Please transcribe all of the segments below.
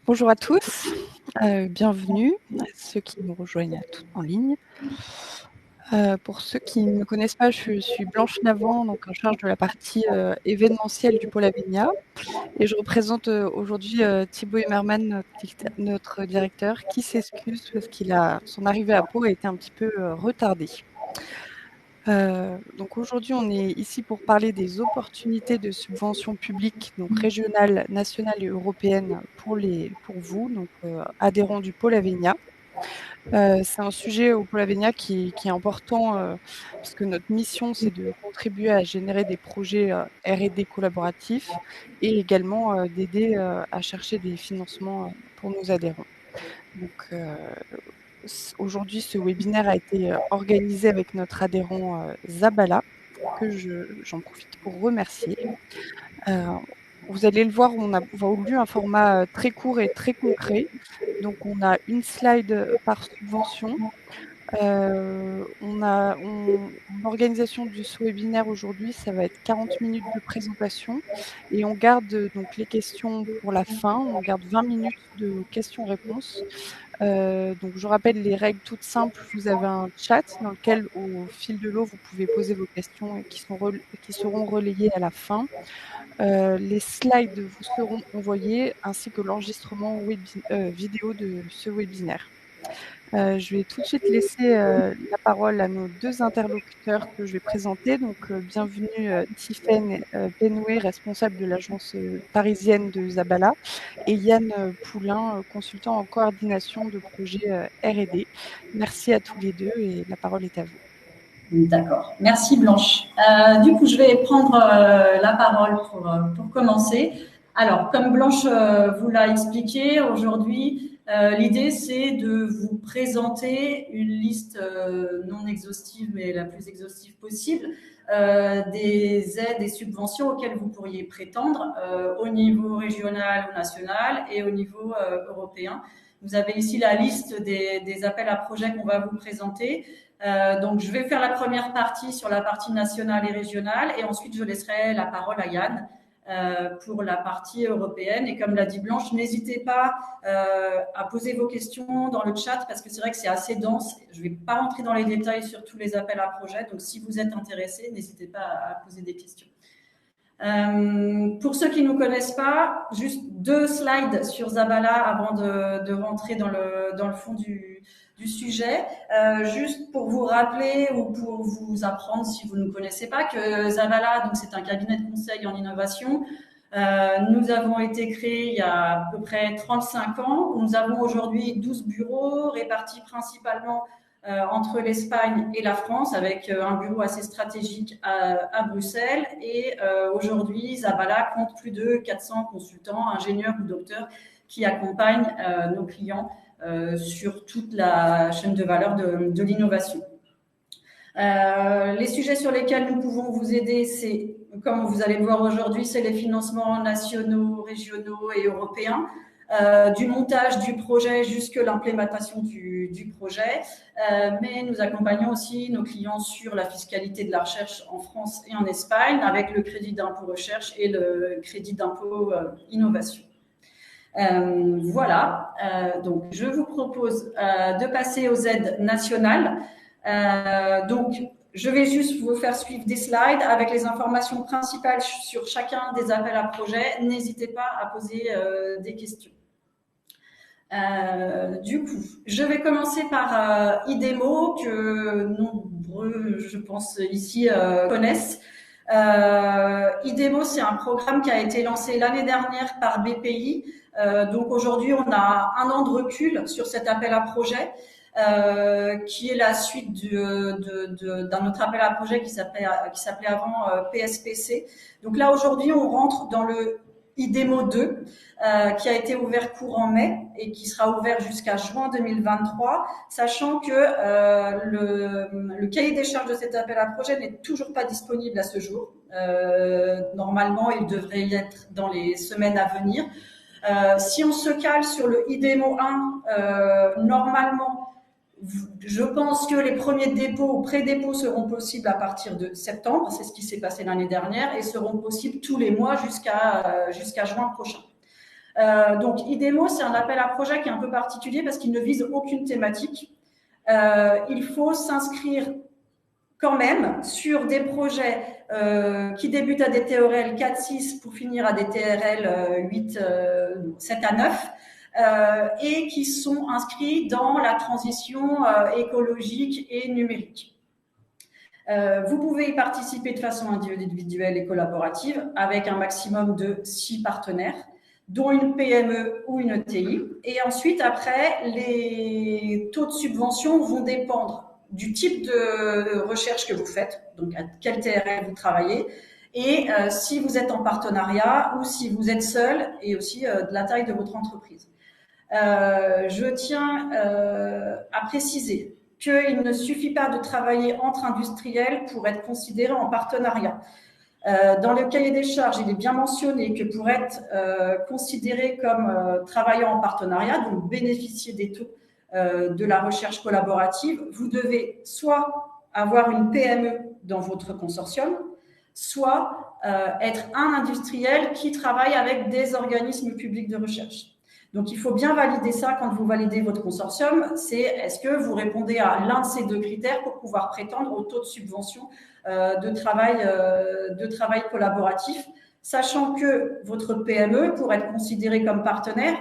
Bonjour à tous, bienvenue à ceux qui nous rejoignent en ligne. Pour ceux qui ne me connaissent pas, je suis Blanche Navant, donc en charge de la partie événementielle du pôle Avenia, et je représente aujourd'hui Thibaut Emmermann, notre directeur, qui s'excuse parce son arrivée à Pau a été un petit peu retardée. Donc aujourd'hui, on est ici pour parler des opportunités de subventions publiques, donc régionales, nationales et européennes pour vous, donc adhérents du pôle Avenia. C'est un sujet au pôle Avenia qui est important puisque notre mission, c'est de contribuer à générer des projets R&D collaboratifs et également d'aider à chercher des financements pour nos adhérents. Donc aujourd'hui, ce webinaire a été organisé avec notre adhérent Zabala, que j'en profite pour remercier. Vous allez le voir, on a voulu un format très court et très concret. Donc on a une slide par subvention. L'organisation de ce webinaire aujourd'hui, ça va être 40 minutes de présentation et on garde donc les questions pour la fin. On garde 20 minutes de questions-réponses. Donc je rappelle les règles toutes simples. Vous avez un chat dans lequel, au fil de l'eau, vous pouvez poser vos questions et qui seront relayées à la fin. Les slides vous seront envoyés ainsi que l'enregistrement vidéo de ce webinaire. Je vais tout de suite laisser la parole à nos deux interlocuteurs que je vais présenter. Donc, bienvenue Tiffaine Benoué, responsable de l'agence parisienne de Zabala, et Yann Poulain, consultant en coordination de projets R&D. Merci à tous les deux et la parole est à vous. D'accord. Merci Blanche. Du coup, je vais prendre la parole pour commencer. Alors, comme Blanche vous l'a expliqué, aujourd'hui, l'idée, c'est de vous présenter une liste non exhaustive, mais la plus exhaustive possible, des aides et subventions auxquelles vous pourriez prétendre au niveau régional ou national et au niveau européen. Vous avez ici la liste des appels à projets qu'on va vous présenter. Donc, je vais faire la première partie sur la partie nationale et régionale et ensuite, je laisserai la parole à Yann pour la partie européenne. Et comme l'a dit Blanche, n'hésitez pas à poser vos questions dans le chat parce que c'est vrai que c'est assez dense. Je ne vais pas rentrer dans les détails sur tous les appels à projets. Donc, si vous êtes intéressés, n'hésitez pas à poser des questions. Pour ceux qui ne nous connaissent pas, juste 2 slides sur Zabala avant de rentrer dans le fond du sujet. Juste pour vous rappeler ou pour vous apprendre, si vous ne connaissez pas, que Zabala, donc c'est un cabinet de conseil en innovation. Nous avons été créés il y a à peu près 35 ans. Nous avons aujourd'hui 12 bureaux répartis principalement entre l'Espagne et la France, avec un bureau assez stratégique à Bruxelles. Et aujourd'hui, Zabala compte plus de 400 consultants, ingénieurs ou docteurs qui accompagnent nos clients sur toute la chaîne de valeur de l'innovation. Les sujets sur lesquels nous pouvons vous aider, c'est, comme vous allez le voir aujourd'hui, c'est les financements nationaux, régionaux et européens. Du montage du projet jusqu'à l'implémentation du projet. Mais nous accompagnons aussi nos clients sur la fiscalité de la recherche en France et en Espagne avec le crédit d'impôt recherche et le crédit d'impôt innovation. Voilà, donc je vous propose de passer aux aides nationales. Donc, je vais juste vous faire suivre des slides avec les informations principales sur chacun des appels à projets. N'hésitez pas à poser des questions. Du coup, je vais commencer par IDEMO, que nombreux, je pense, ici connaissent. IDEMO, c'est un programme qui a été lancé l'année dernière par BPI. Donc aujourd'hui, on a 1 an de recul sur cet appel à projet, qui est la suite d'un autre appel à projet qui s'appelait avant PSPC. Donc là, aujourd'hui, on rentre dans le IDEMO 2, qui a été ouvert courant mai et qui sera ouvert jusqu'à juin 2023, sachant que le cahier des charges de cet appel à projet n'est toujours pas disponible à ce jour. Normalement, il devrait y être dans les semaines à venir. Si on se cale sur le IDEMO 1, normalement, je pense que les premiers dépôts ou pré-dépôts seront possibles à partir de septembre, c'est ce qui s'est passé l'année dernière, et seront possibles tous les mois jusqu'à juin prochain. Donc, IDEMO, c'est un appel à projet qui est un peu particulier parce qu'il ne vise aucune thématique. Il faut s'inscrire quand même sur des projets qui débutent à des TRL 4-6 pour finir à des TRL 8, 7 à 9. Et qui sont inscrits dans la transition écologique et numérique. Vous pouvez y participer de façon individuelle et collaborative avec un maximum de 6 partenaires, dont une PME ou une ETI. Et ensuite, après, les taux de subvention vont dépendre du type de recherche que vous faites, donc à quel TRL vous travaillez, et si vous êtes en partenariat ou si vous êtes seul, et aussi de la taille de votre entreprise. Je tiens à préciser qu'il ne suffit pas de travailler entre industriels pour être considéré en partenariat. Dans le cahier des charges, il est bien mentionné que pour être considéré comme travaillant en partenariat, donc bénéficier des taux de la recherche collaborative, vous devez soit avoir une PME dans votre consortium, soit être un industriel qui travaille avec des organismes publics de recherche. Donc, il faut bien valider ça quand vous validez votre consortium. C'est est-ce que vous répondez à l'un de ces 2 critères pour pouvoir prétendre au taux de subvention de travail collaboratif, sachant que votre PME, pour être considérée comme partenaire,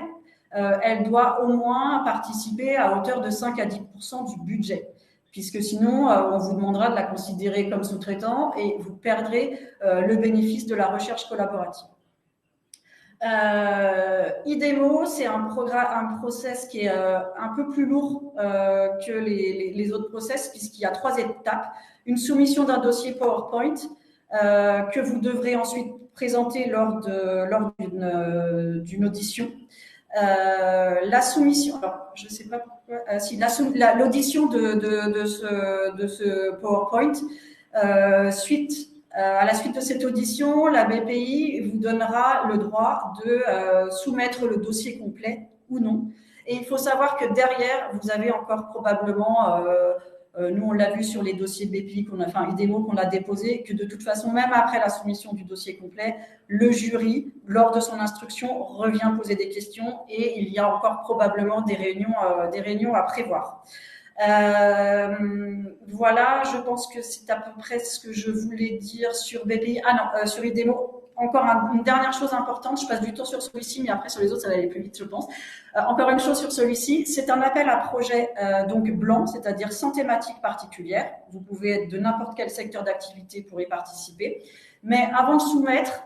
elle doit au moins participer à hauteur de 5 à 10% du budget, puisque sinon, on vous demandera de la considérer comme sous-traitant et vous perdrez le bénéfice de la recherche collaborative. IDEMO, c'est un process qui est un peu plus lourd que les autres process, puisqu'il y a 3 étapes. Une soumission d'un dossier PowerPoint que vous devrez ensuite présenter lors d'une audition. La soumission, alors je ne sais pas pourquoi, si l'audition de ce PowerPoint, à la suite de cette audition, la BPI vous donnera le droit de soumettre le dossier complet ou non. Et il faut savoir que derrière, vous avez encore probablement, nous on l'a vu sur les dossiers BPI IDEMO qu'on a déposés, que de toute façon, même après la soumission du dossier complet, le jury, lors de son instruction, revient poser des questions et il y a encore probablement des réunions à prévoir. Voilà, je pense que c'est à peu près ce que je voulais dire sur BPI. Sur IDEMO, encore une dernière chose importante, je passe du temps sur celui-ci, mais après sur les autres, ça va aller plus vite, je pense. Encore une chose sur celui-ci, c'est un appel à projet donc blanc, c'est-à-dire sans thématique particulière. Vous pouvez être de n'importe quel secteur d'activité pour y participer. Mais avant de soumettre,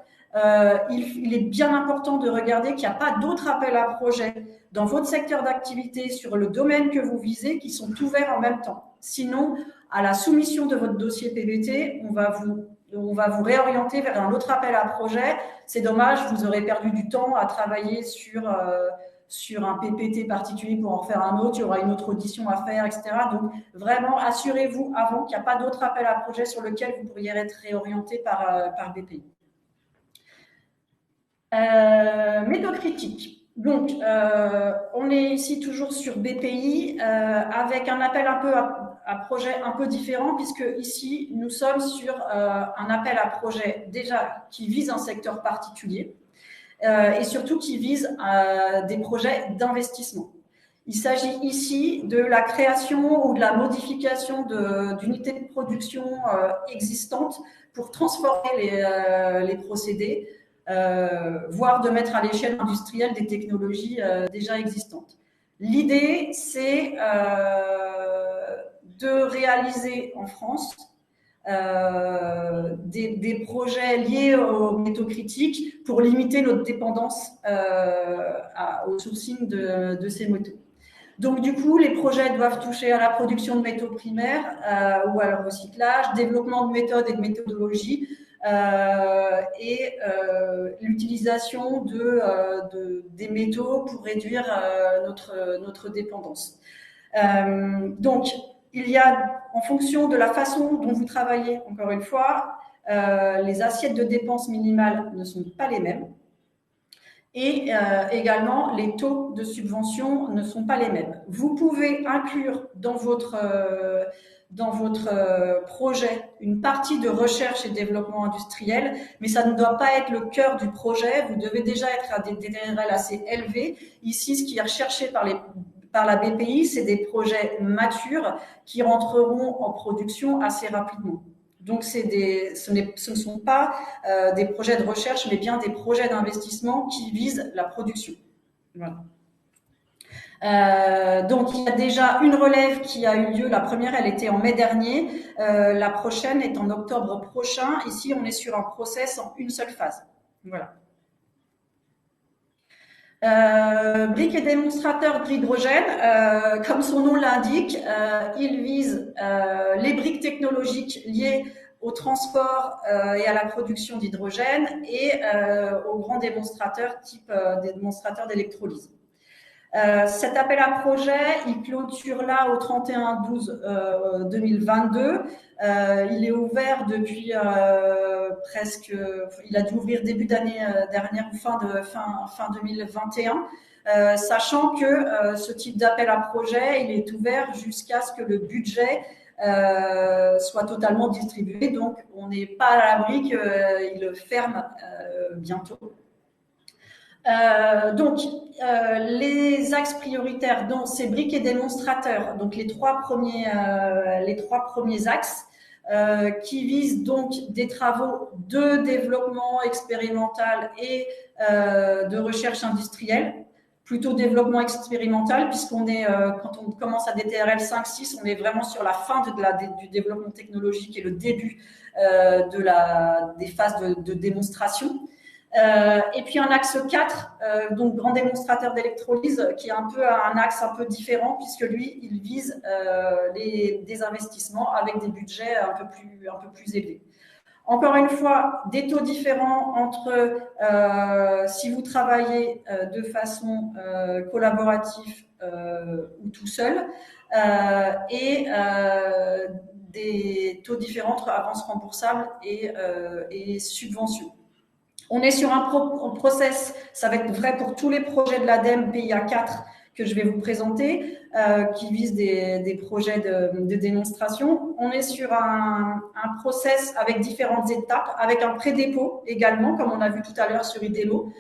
il est bien important de regarder qu'il n'y a pas d'autres appels à projets dans votre secteur d'activité sur le domaine que vous visez qui sont ouverts en même temps. Sinon, à la soumission de votre dossier PVT, on va vous réorienter vers un autre appel à projet. C'est dommage, vous aurez perdu du temps à travailler sur un PPT particulier pour en faire un autre, il y aura une autre audition à faire, etc. Donc, vraiment, assurez-vous avant qu'il n'y a pas d'autre appel à projet sur lequel vous pourriez être réorienté par BPI. Méthode critique. Donc, on est ici toujours sur BPI avec un appel un peu à projet un peu différent, puisque ici, nous sommes sur un appel à projet déjà qui vise un secteur particulier et surtout qui vise des projets d'investissement. Il s'agit ici de la création ou de la modification d'unités de production existantes pour transformer les procédés, voire de mettre à l'échelle industrielle des technologies déjà existantes. L'idée, c'est de réaliser en France des projets liés aux métaux critiques pour limiter notre dépendance au sourcing de ces métaux. Donc, du coup, les projets doivent toucher à la production de métaux primaires ou à leur recyclage, développement de méthodes et de méthodologies, et l'utilisation des métaux pour réduire notre dépendance. Donc, il y a, en fonction de la façon dont vous travaillez, encore une fois, les assiettes de dépenses minimales ne sont pas les mêmes. Et également, les taux de subvention ne sont pas les mêmes. Vous pouvez inclure dans dans votre projet une partie de recherche et développement industriel, mais ça ne doit pas être le cœur du projet. Vous devez déjà être à des TRL assez élevés. Ici, ce qui est recherché par la BPI, c'est des projets matures qui rentreront en production assez rapidement. Donc, ce ne sont pas des projets de recherche, mais bien des projets d'investissement qui visent la production. Voilà. Donc, il y a déjà une relève qui a eu lieu. La première, elle était en mai dernier. La prochaine est en octobre prochain. Ici, on est sur un process en une seule phase. Voilà. Briques et démonstrateurs d'hydrogène, comme son nom l'indique, il vise les briques technologiques liées au transport et à la production d'hydrogène et aux grands démonstrateurs type des démonstrateurs d'électrolyse. Cet appel à projet, il clôture là au 31/12/2022. Il est ouvert depuis presque, il a dû ouvrir début d'année dernière ou fin 2021. Sachant que ce type d'appel à projet, il est ouvert jusqu'à ce que le budget soit totalement distribué. Donc, on n'est pas à l'abri qu'il ferme bientôt. Les axes prioritaires dont ces briques et démonstrateurs, donc les trois premiers axes, qui visent donc des travaux de développement expérimental et de recherche industrielle, plutôt développement expérimental, puisqu'on est, quand on commence à des TRL 5-6, on est vraiment sur la fin du développement technologique et le début des phases de démonstration. Et puis un axe 4, donc grand démonstrateur d'électrolyse, qui est un peu un axe un peu différent, puisque lui, il vise des investissements avec des budgets un peu plus élevés. Encore une fois, des taux différents entre si vous travaillez de façon collaborative ou tout seul, et des taux différents entre avances remboursables et subventions. On est sur un process, ça va être vrai pour tous les projets de l'ADEME PIA 4 que je vais vous présenter, qui visent des projets de démonstration. On est sur un process avec différentes étapes, avec un pré-dépôt également, comme on a vu tout à l'heure sur IDEMO.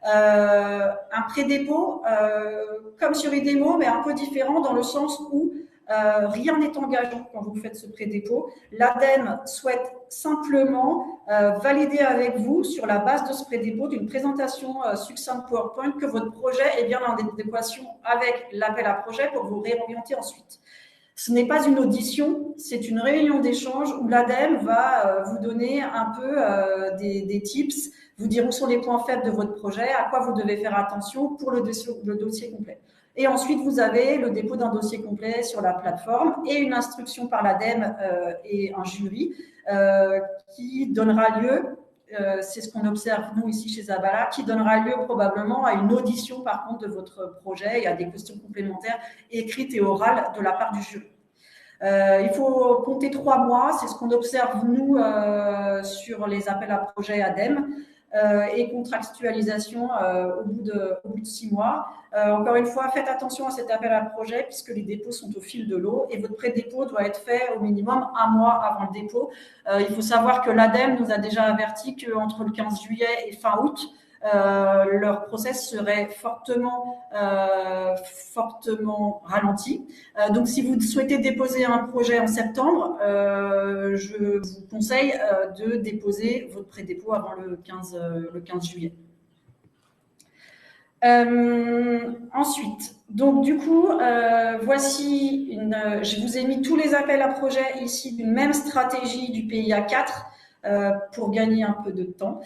Un pré-dépôt, comme sur IDEMO, mais un peu différent dans le sens où rien n'est engageant quand vous faites ce pré-dépôt. L'ADEME souhaite simplement valider avec vous, sur la base de ce pré-dépôt, d'une présentation succincte PowerPoint, que votre projet est bien en adéquation avec l'appel à projet pour vous réorienter ensuite. Ce n'est pas une audition, c'est une réunion d'échange où l'ADEME va vous donner un peu des tips, vous dire où sont les points faibles de votre projet, à quoi vous devez faire attention pour le dossier complet. Et ensuite, vous avez le dépôt d'un dossier complet sur la plateforme et une instruction par l'ADEME et un jury qui donnera lieu, c'est ce qu'on observe nous ici chez Zabala, qui donnera lieu probablement à une audition par contre de votre projet et à des questions complémentaires écrites et orales de la part du jury. Il faut compter 3 mois, c'est ce qu'on observe nous sur les appels à projet ADEME. Et contractualisation au bout de 6 mois. Encore une fois, faites attention à cet appel à projet puisque les dépôts sont au fil de l'eau et votre pré-dépôt doit être fait au minimum 1 mois avant le dépôt. Il faut savoir que l'ADEME nous a déjà averti qu'entre le 15 juillet et fin août, leur process serait fortement ralenti. Donc, si vous souhaitez déposer un projet en septembre, je vous conseille de déposer votre pré-dépôt avant le 15 juillet. Ensuite, donc du coup, voici je vous ai mis tous les appels à projets ici d'une même stratégie du PIA 4 pour gagner un peu de temps.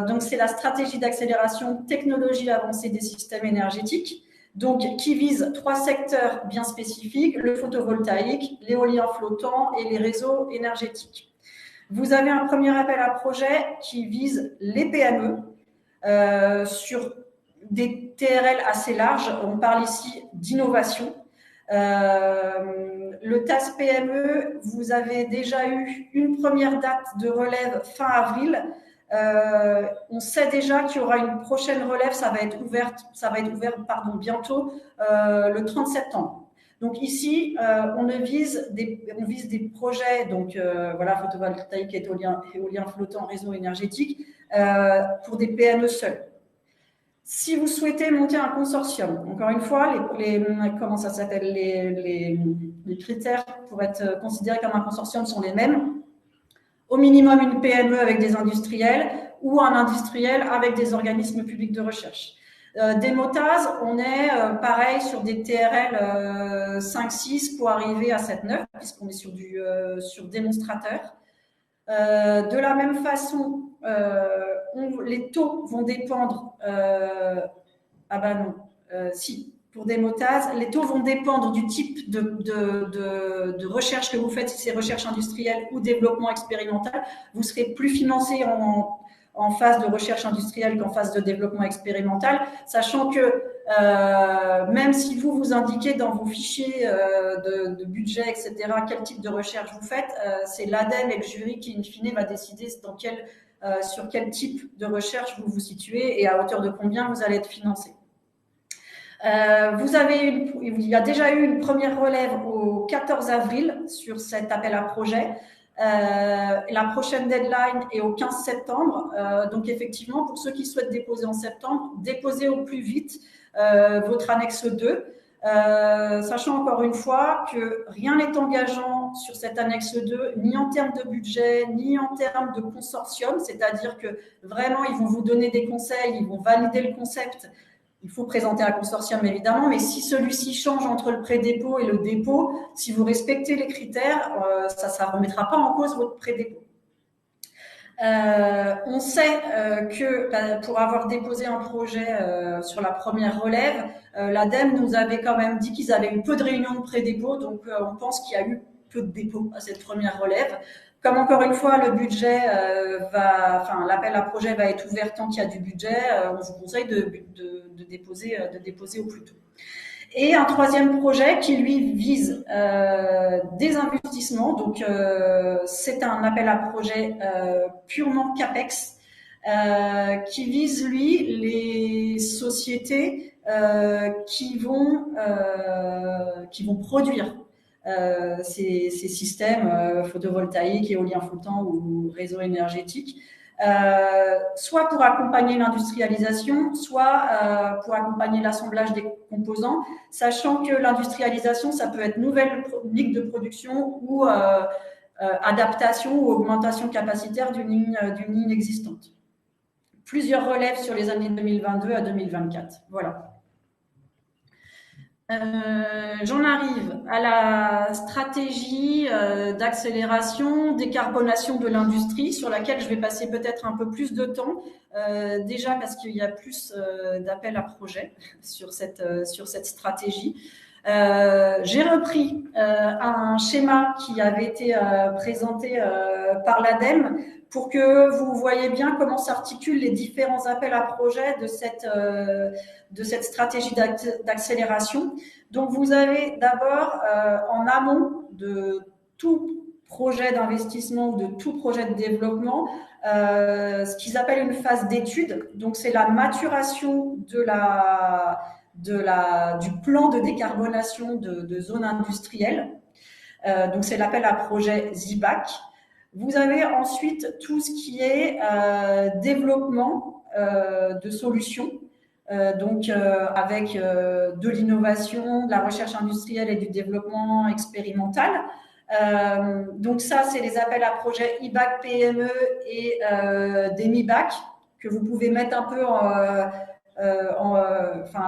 Donc c'est la stratégie d'accélération technologie avancée des systèmes énergétiques, donc qui vise 3 secteurs bien spécifiques, le photovoltaïque, l'éolien flottant et les réseaux énergétiques. Vous avez un premier appel à projet qui vise les PME sur des TRL assez larges. On parle ici d'innovation. Le TAS PME, vous avez déjà eu une première date de relève fin avril. On sait déjà qu'il y aura une prochaine relève, ça va être ouvert bientôt le 30 septembre. Donc ici, on vise des projets, donc voilà, photovoltaïque, éolien flottant, réseau énergétique, pour des PME seules. Si vous souhaitez monter un consortium, encore une fois, comment ça s'appelle, les critères pour être considérés comme un consortium sont les mêmes. Au minimum, une PME avec des industriels ou un industriel avec des organismes publics de recherche. Des Motaz, on est pareil sur des TRL 5-6 pour arriver à 7-9, puisqu'on est sur démonstrateur. De la même façon, les taux vont dépendre. Ah ben non, si, pour des Motaz, les taux vont dépendre du type de recherche que vous faites, si c'est recherche industrielle ou développement expérimental. Vous serez plus financé en phase de recherche industrielle qu'en phase de développement expérimental, sachant que même si vous indiquez dans vos fichiers de budget, etc., quel type de recherche vous faites, c'est l'ADEME et le jury qui, in fine, va décider sur quel type de recherche vous vous situez et à hauteur de combien vous allez être financé. Il y a déjà eu une première relève au 14 avril sur cet appel à projet. La prochaine deadline est au 15 septembre. Donc, effectivement, pour ceux qui souhaitent déposer en septembre, déposez au plus vite votre annexe 2. Sachant encore une fois que rien n'est engageant sur cette annexe 2, ni en termes de budget, ni en termes de consortium, c'est-à-dire que vraiment, ils vont vous donner des conseils, ils vont valider le concept. Il faut présenter un consortium, évidemment, mais si celui-ci change entre le pré-dépôt et le dépôt, si vous respectez les critères, ça ne remettra pas en cause votre pré-dépôt. On sait que pour avoir déposé un projet sur la première relève, l'ADEME nous avait quand même dit qu'ils avaient eu peu de réunions de pré-dépôt, donc on pense qu'il y a eu peu de dépôts à cette première relève. Comme encore une fois, le budget l'appel à projet va être ouvert tant qu'il y a du budget, on vous conseille de déposer au plus tôt. Et un troisième projet qui lui vise des investissements. Donc c'est un appel à projet purement CAPEX qui vise lui les sociétés qui vont produire ces systèmes photovoltaïques, éoliens flottants ou réseaux énergétiques, soit pour accompagner l'industrialisation, soit pour accompagner l'assemblage des composants, sachant que l'industrialisation, ça peut être nouvelle ligne de production ou adaptation ou augmentation capacitaire d'une ligne existante. Plusieurs relèves sur les années 2022 à 2024. Voilà. J'en arrive à la stratégie d'accélération, décarbonation de l'industrie, sur laquelle je vais passer peut-être un peu plus de temps, déjà parce qu'il y a plus d'appels à projets sur cette stratégie. J'ai repris un schéma qui avait été présenté par l'ADEME pour que vous voyez bien comment s'articulent les différents appels à projets de cette stratégie d'accélération. Donc, vous avez d'abord en amont de tout projet d'investissement ou de tout projet de développement, ce qu'ils appellent une phase d'étude. Donc, c'est la maturation du plan de décarbonation de zones industrielles. Donc, c'est l'appel à projet ZIBAC. Vous avez ensuite tout ce qui est développement de solutions, avec de l'innovation, de la recherche industrielle et du développement expérimental. Donc ça, c'est les appels à projets IBAC PME et des MIBAC que vous pouvez mettre un peu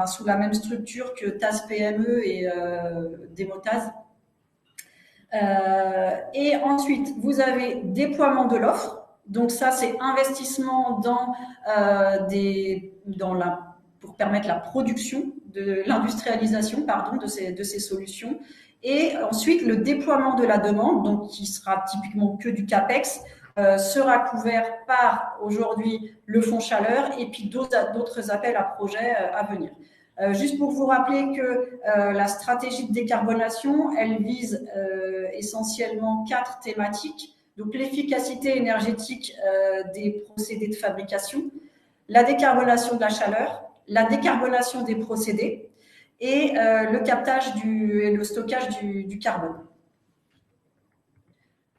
sous la même structure que TAS PME et Demotaz. Et ensuite, vous avez déploiement de l'offre. Donc ça, c'est investissement pour permettre la production, de l'industrialisation, de ces solutions. Et ensuite, le déploiement de la demande, donc qui sera typiquement que du CAPEX, sera couvert par aujourd'hui le fonds chaleur et puis d'autres appels à projets à venir. Juste pour vous rappeler que la stratégie de décarbonation, elle vise essentiellement 4 thématiques. Donc, l'efficacité énergétique des procédés de fabrication, la décarbonation de la chaleur, la décarbonation des procédés et le captage et le stockage du carbone.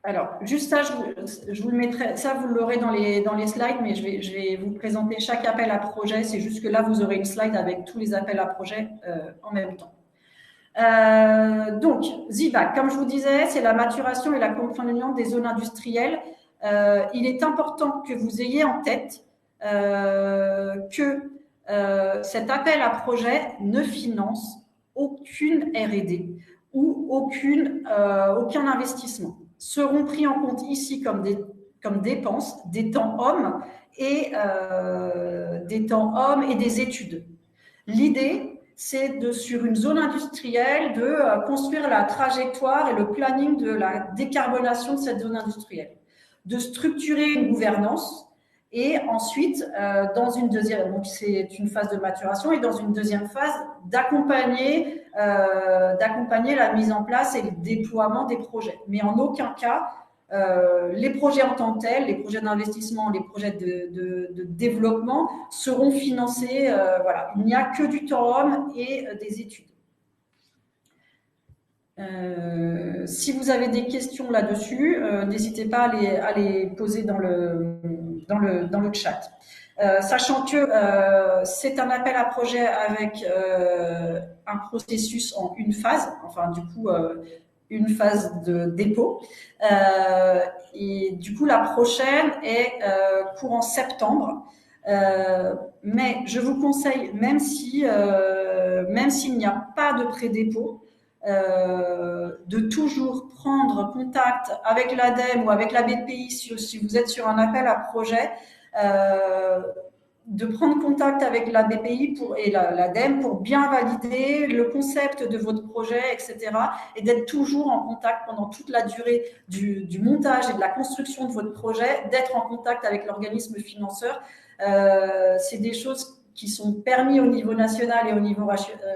Alors, juste ça, je vous le mettrai, ça vous l'aurez dans les slides, mais je vais vous présenter chaque appel à projet. C'est juste que là, vous aurez une slide avec tous les appels à projet en même temps. Donc, ZIBAC, comme je vous disais, c'est la maturation et la l'accompagnement des zones industrielles. Il est important que vous ayez en tête que cet appel à projet ne finance aucune R&D ou aucun investissement. Seront pris en compte ici comme dépenses des temps hommes et des études. L'idée, c'est sur une zone industrielle, de construire la trajectoire et le planning de la décarbonation de cette zone industrielle, de structurer une gouvernance et ensuite, dans une deuxième, donc c'est une phase de maturation, et dans une deuxième phase, d'accompagner la mise en place et le déploiement des projets. Mais en aucun cas, les projets en tant que tels, les projets d'investissement, les projets de développement seront financés. Voilà, il n'y a que du temps homme et des études. Si vous avez des questions là-dessus, n'hésitez pas à les poser dans le chat. Sachant que c'est un appel à projet avec un processus en une phase, enfin du coup une phase de dépôt. Et du coup, la prochaine est courant septembre. Mais je vous conseille, même s'il n'y a pas de pré-dépôt, de toujours prendre contact avec l'ADEME ou avec la BPI si vous êtes sur un appel à projet, de prendre contact avec la BPI et l'ADEME pour bien valider le concept de votre projet, etc. Et d'être toujours en contact pendant toute la durée du montage et de la construction de votre projet, d'être en contact avec l'organisme financeur. C'est des choses qui sont permis au niveau national et au niveau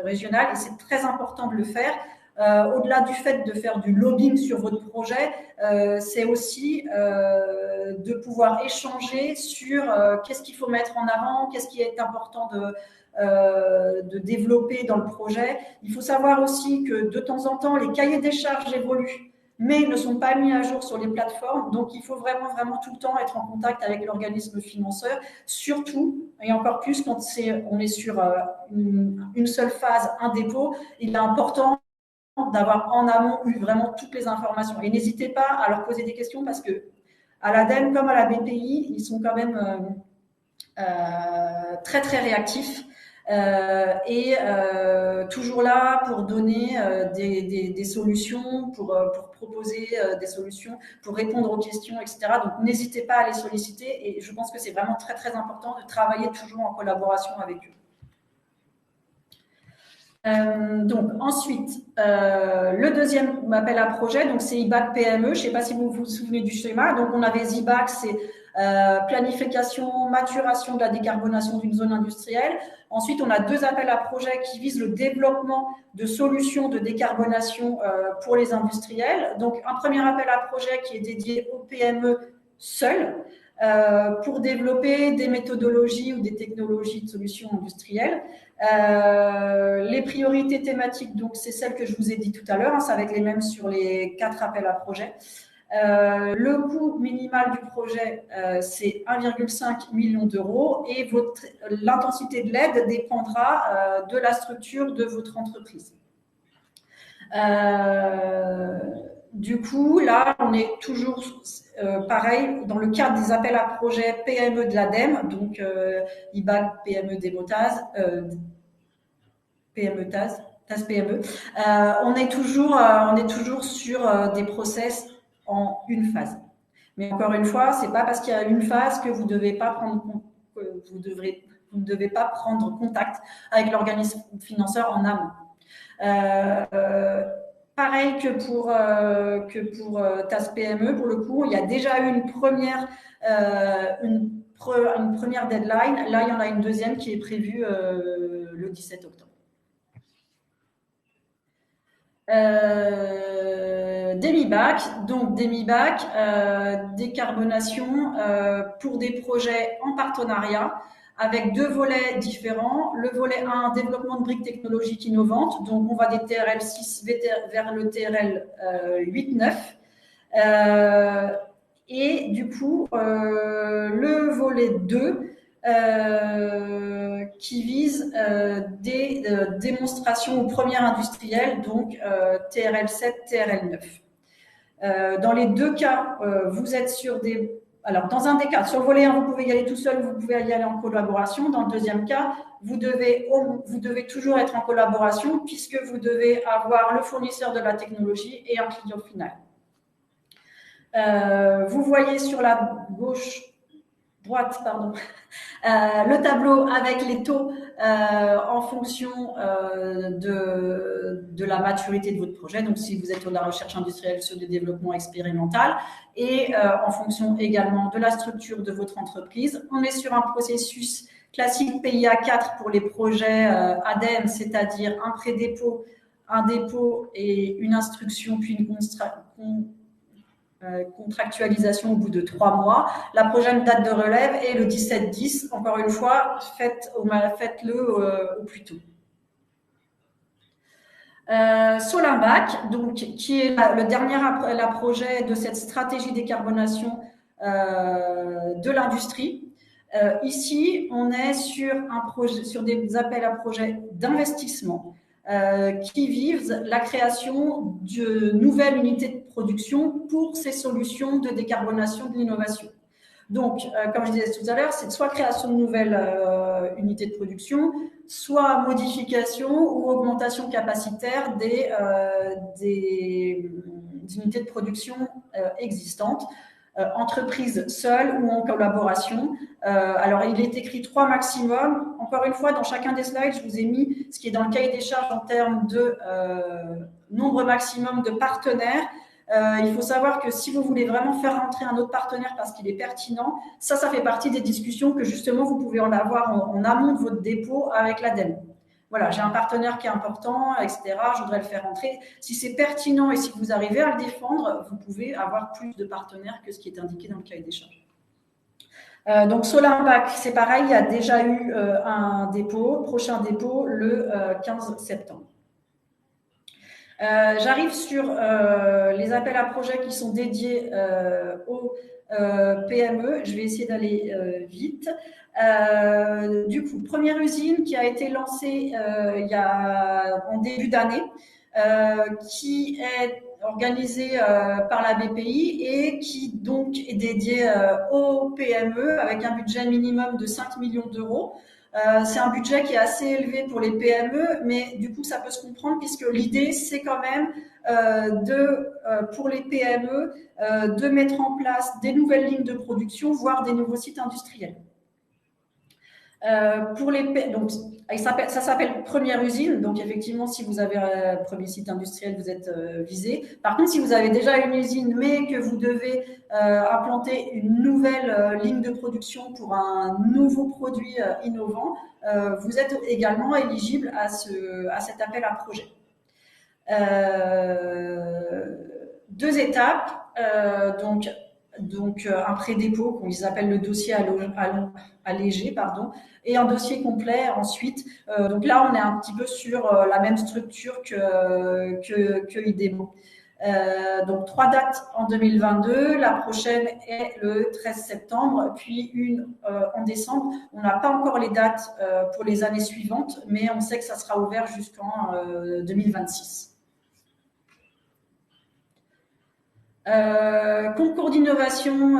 régional, et c'est très important de le faire. Au-delà du fait de faire du lobbying sur votre projet, c'est aussi de pouvoir échanger sur qu'est-ce qu'il faut mettre en avant, qu'est-ce qui est important de développer dans le projet. Il faut savoir aussi que de temps en temps, les cahiers des charges évoluent, mais ne sont pas mis à jour sur les plateformes. Donc, il faut vraiment tout le temps être en contact avec l'organisme financeur, surtout, et encore plus quand on est sur une seule phase, un dépôt. Il est important d'avoir en amont eu vraiment toutes les informations. Et n'hésitez pas à leur poser des questions, parce que à l'ADEME comme à la BPI, ils sont quand même très réactifs et toujours là pour donner des solutions, pour proposer des solutions, pour répondre aux questions, etc. Donc n'hésitez pas à les solliciter, et je pense que c'est vraiment très important de travailler toujours en collaboration avec eux. Donc ensuite, le deuxième appel à projet, donc c'est IBAC PME. Je ne sais pas si vous vous souvenez du schéma. Donc on avait IBAC, c'est planification, maturation de la décarbonation d'une zone industrielle. Ensuite, on a deux appels à projet qui visent le développement de solutions de décarbonation pour les industriels. Donc un premier appel à projet qui est dédié aux PME seules, pour développer des méthodologies ou des technologies de solutions industrielles. Les priorités thématiques, donc c'est celles que je vous ai dit tout à l'heure, hein, ça va être les mêmes sur les 4 appels à projet. Le coût minimal du projet, c'est 1,5 million d'euros, et l'intensité de l'aide dépendra de la structure de votre entreprise. Du coup, là, on est toujours pareil dans le cadre des appels à projets PME de l'ADEME, donc IBAC, PME Démotaz, PME TAS, TAS PME. On est toujours sur des process en une phase. Mais encore une fois, c'est pas parce qu'il y a une phase que vous ne devez pas prendre contact avec l'organisme financeur en amont. Pareil que pour TAS PME, pour le coup, il y a déjà eu une première deadline. Là, il y en a une deuxième qui est prévue le 17 octobre. DemiBac, donc DemiBac, décarbonation pour des projets en partenariat avec deux volets différents. Le volet 1, développement de briques technologiques innovantes. Donc, on va des TRL 6 vers le TRL 8-9. Et du coup, le volet 2 qui vise des démonstrations aux premières industrielles, donc TRL 7, TRL 9. Dans les deux cas, vous êtes sur des... Alors, dans un des cas, sur le volet 1, vous pouvez y aller tout seul, vous pouvez y aller en collaboration. Dans le deuxième cas, vous devez toujours être en collaboration puisque vous devez avoir le fournisseur de la technologie et un client final. Vous voyez sur la droite, pardon, le tableau avec les taux en fonction de la maturité de votre projet. Donc, si vous êtes sur de la recherche industrielle, sur du développement expérimental, et en fonction également de la structure de votre entreprise. On est sur un processus classique PIA 4 pour les projets ADEME, c'est-à-dire un pré-dépôt, un dépôt et une instruction, puis une contractualisation au bout de 3 mois. La prochaine date de relève est le 17-10. Encore une fois, faites-le au plus tôt. Solimbac, donc, qui est le dernier projet de cette stratégie décarbonation de l'industrie. Ici, on est sur des appels à projets d'investissement qui visent la création de nouvelles unités de production pour ces solutions de décarbonation de l'innovation. Donc, comme je disais tout à l'heure, c'est soit création de nouvelles unités de production, soit modification ou augmentation capacitaire des unités de production existantes, entreprises seules ou en collaboration. Alors, il est écrit 3 maximum. Encore une fois, dans chacun des slides, je vous ai mis ce qui est dans le cahier des charges en termes de nombre maximum de partenaires. Il faut savoir que si vous voulez vraiment faire rentrer un autre partenaire parce qu'il est pertinent, ça fait partie des discussions que justement vous pouvez en avoir en amont de votre dépôt avec l'ADEME. Voilà, j'ai un partenaire qui est important, etc. Je voudrais le faire rentrer. Si c'est pertinent et si vous arrivez à le défendre, vous pouvez avoir plus de partenaires que ce qui est indiqué dans le cahier des charges. Donc Solimbac, c'est pareil, il y a déjà eu un dépôt, prochain dépôt le 15 septembre. J'arrive sur les appels à projets qui sont dédiés aux PME. Je vais essayer d'aller vite. Du coup, première usine qui a été lancée en début d'année, qui est organisée par la BPI et qui donc est dédiée aux PME avec un budget minimum de 5 millions d'euros. C'est un budget qui est assez élevé pour les PME, mais du coup, ça peut se comprendre puisque l'idée, c'est quand même pour les PME de mettre en place des nouvelles lignes de production, voire des nouveaux sites industriels. Donc, ça s'appelle première usine. Donc, effectivement, si vous avez un premier site industriel, vous êtes visé. Par contre, si vous avez déjà une usine, mais que vous devez implanter une nouvelle ligne de production pour un nouveau produit innovant, vous êtes également éligible à cet appel à projet. 2 étapes. Donc un pré-dépôt qu'on appelle le dossier allégé, et un dossier complet ensuite. Donc là, on est un petit peu sur la même structure que IDEMO. Donc 3 dates en 2022, la prochaine est le 13 septembre, puis une en décembre. On n'a pas encore les dates pour les années suivantes, mais on sait que ça sera ouvert jusqu'en 2026. Concours d'innovation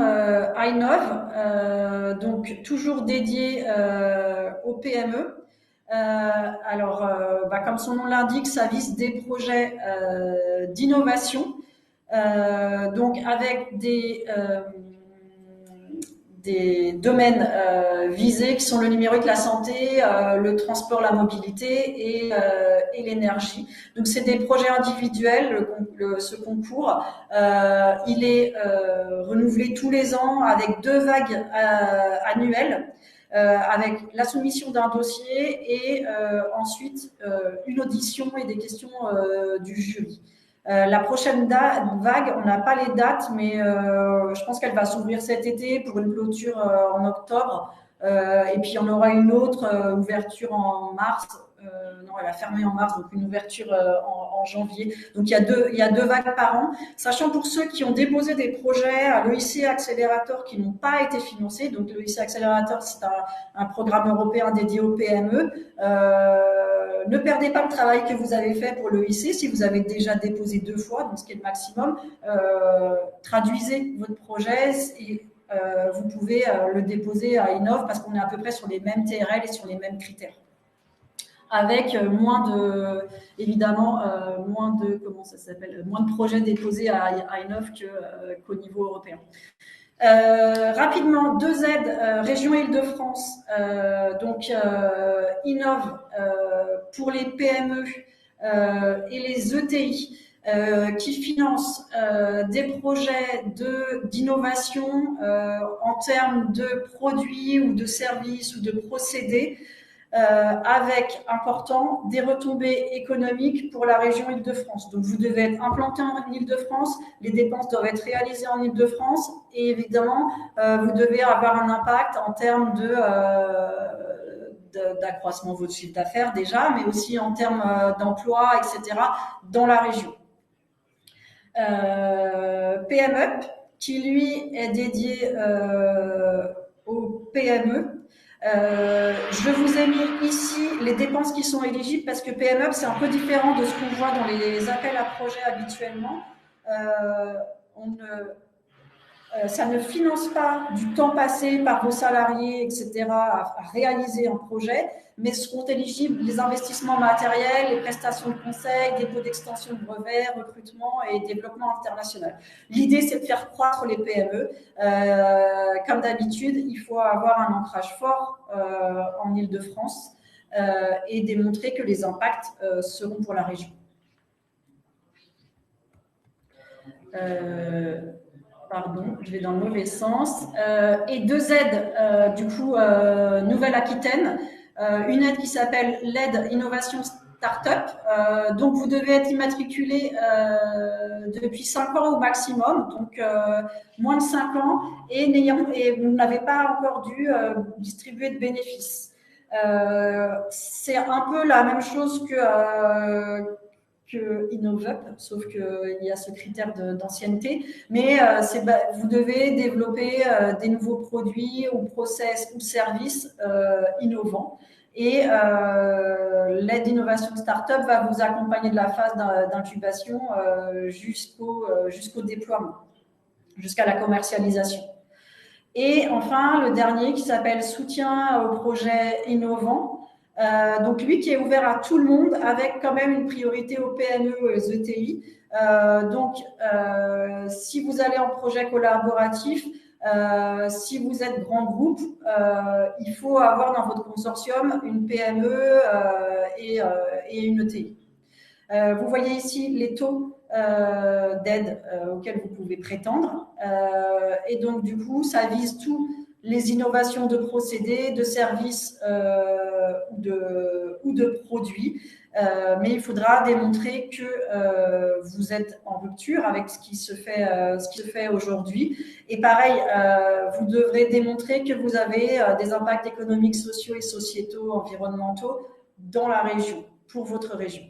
iNov, donc toujours dédié aux PME. Comme son nom l'indique, ça vise des projets d'innovation, donc avec des domaines visés qui sont le numérique, la santé, le transport, la mobilité et l'énergie. Donc, c'est des projets individuels. Ce concours, il est renouvelé tous les ans avec 2 vagues annuelles, avec la soumission d'un dossier et ensuite une audition et des questions du jury. La prochaine vague, on n'a pas les dates, mais je pense qu'elle va s'ouvrir cet été pour une clôture en octobre. Et puis, on aura une autre ouverture en mars. Non, elle a fermé en mars, donc une ouverture en janvier. Donc, il y a deux vagues par an. Sachant pour ceux qui ont déposé des projets à l'EIC Accelerator qui n'ont pas été financés, donc l'EIC Accelerator, c'est un programme européen dédié aux PME. Ne perdez pas le travail que vous avez fait pour l'EIC si vous avez déjà déposé 2 fois, donc ce qui est le maximum. Traduisez votre projet et vous pouvez le déposer à Innov parce qu'on est à peu près sur les mêmes TRL et sur les mêmes critères. Avec évidemment, moins de projets déposés à Innov qu'au niveau européen. Rapidement, 2 aides, région Île-de-France, donc Innov pour les PME et les ETI qui financent des projets d'innovation en termes de produits ou de services ou de procédés avec important des retombées économiques pour la région Île-de-France. Donc vous devez être implanté en Île-de-France, les dépenses doivent être réalisées en Île-de-France et évidemment vous devez avoir un impact en termes d'accroissement de votre chiffre d'affaires déjà, mais aussi en termes d'emploi, etc. dans la région. PMUP, qui lui est dédié aux PME. Je vous ai mis ici les dépenses qui sont éligibles parce que PMUP, c'est un peu différent de ce qu'on voit dans les appels à projets habituellement. Ça ne finance pas du temps passé par vos salariés, etc., à réaliser un projet, mais seront éligibles les investissements matériels, les prestations de conseil, dépôt d'extension de brevets, recrutement et développement international. L'idée, c'est de faire croître les PME. Comme d'habitude, il faut avoir un ancrage fort en Île-de-France et démontrer que les impacts seront pour la région. Pardon, je vais dans le mauvais sens. Et 2 aides, du coup, Nouvelle-Aquitaine. Une aide qui s'appelle l'aide innovation start-up. Donc, vous devez être immatriculé depuis 5 ans au maximum, donc moins de 5 ans, et vous n'avez pas encore dû distribuer de bénéfices. C'est un peu la même chose que InnovUp, sauf qu'il y a ce critère d'ancienneté. Mais vous devez développer des nouveaux produits ou process ou services innovants. Et l'aide d'innovation startup va vous accompagner de la phase d'incubation jusqu'au déploiement, jusqu'à la commercialisation. Et enfin, le dernier qui s'appelle soutien aux projets innovants. Donc lui qui est ouvert à tout le monde avec quand même une priorité aux PME et aux ETI. Donc si vous allez en projet collaboratif, si vous êtes grand groupe, il faut avoir dans votre consortium une PME et une ETI. Vous voyez ici les taux d'aide auxquels vous pouvez prétendre. Et donc, du coup, ça vise tous les innovations de procédés, de services ou de produits. Mais il faudra démontrer que vous êtes en rupture avec ce qui se fait aujourd'hui. Et pareil, vous devrez démontrer que vous avez des impacts économiques, sociaux et sociétaux, environnementaux dans la région, pour votre région.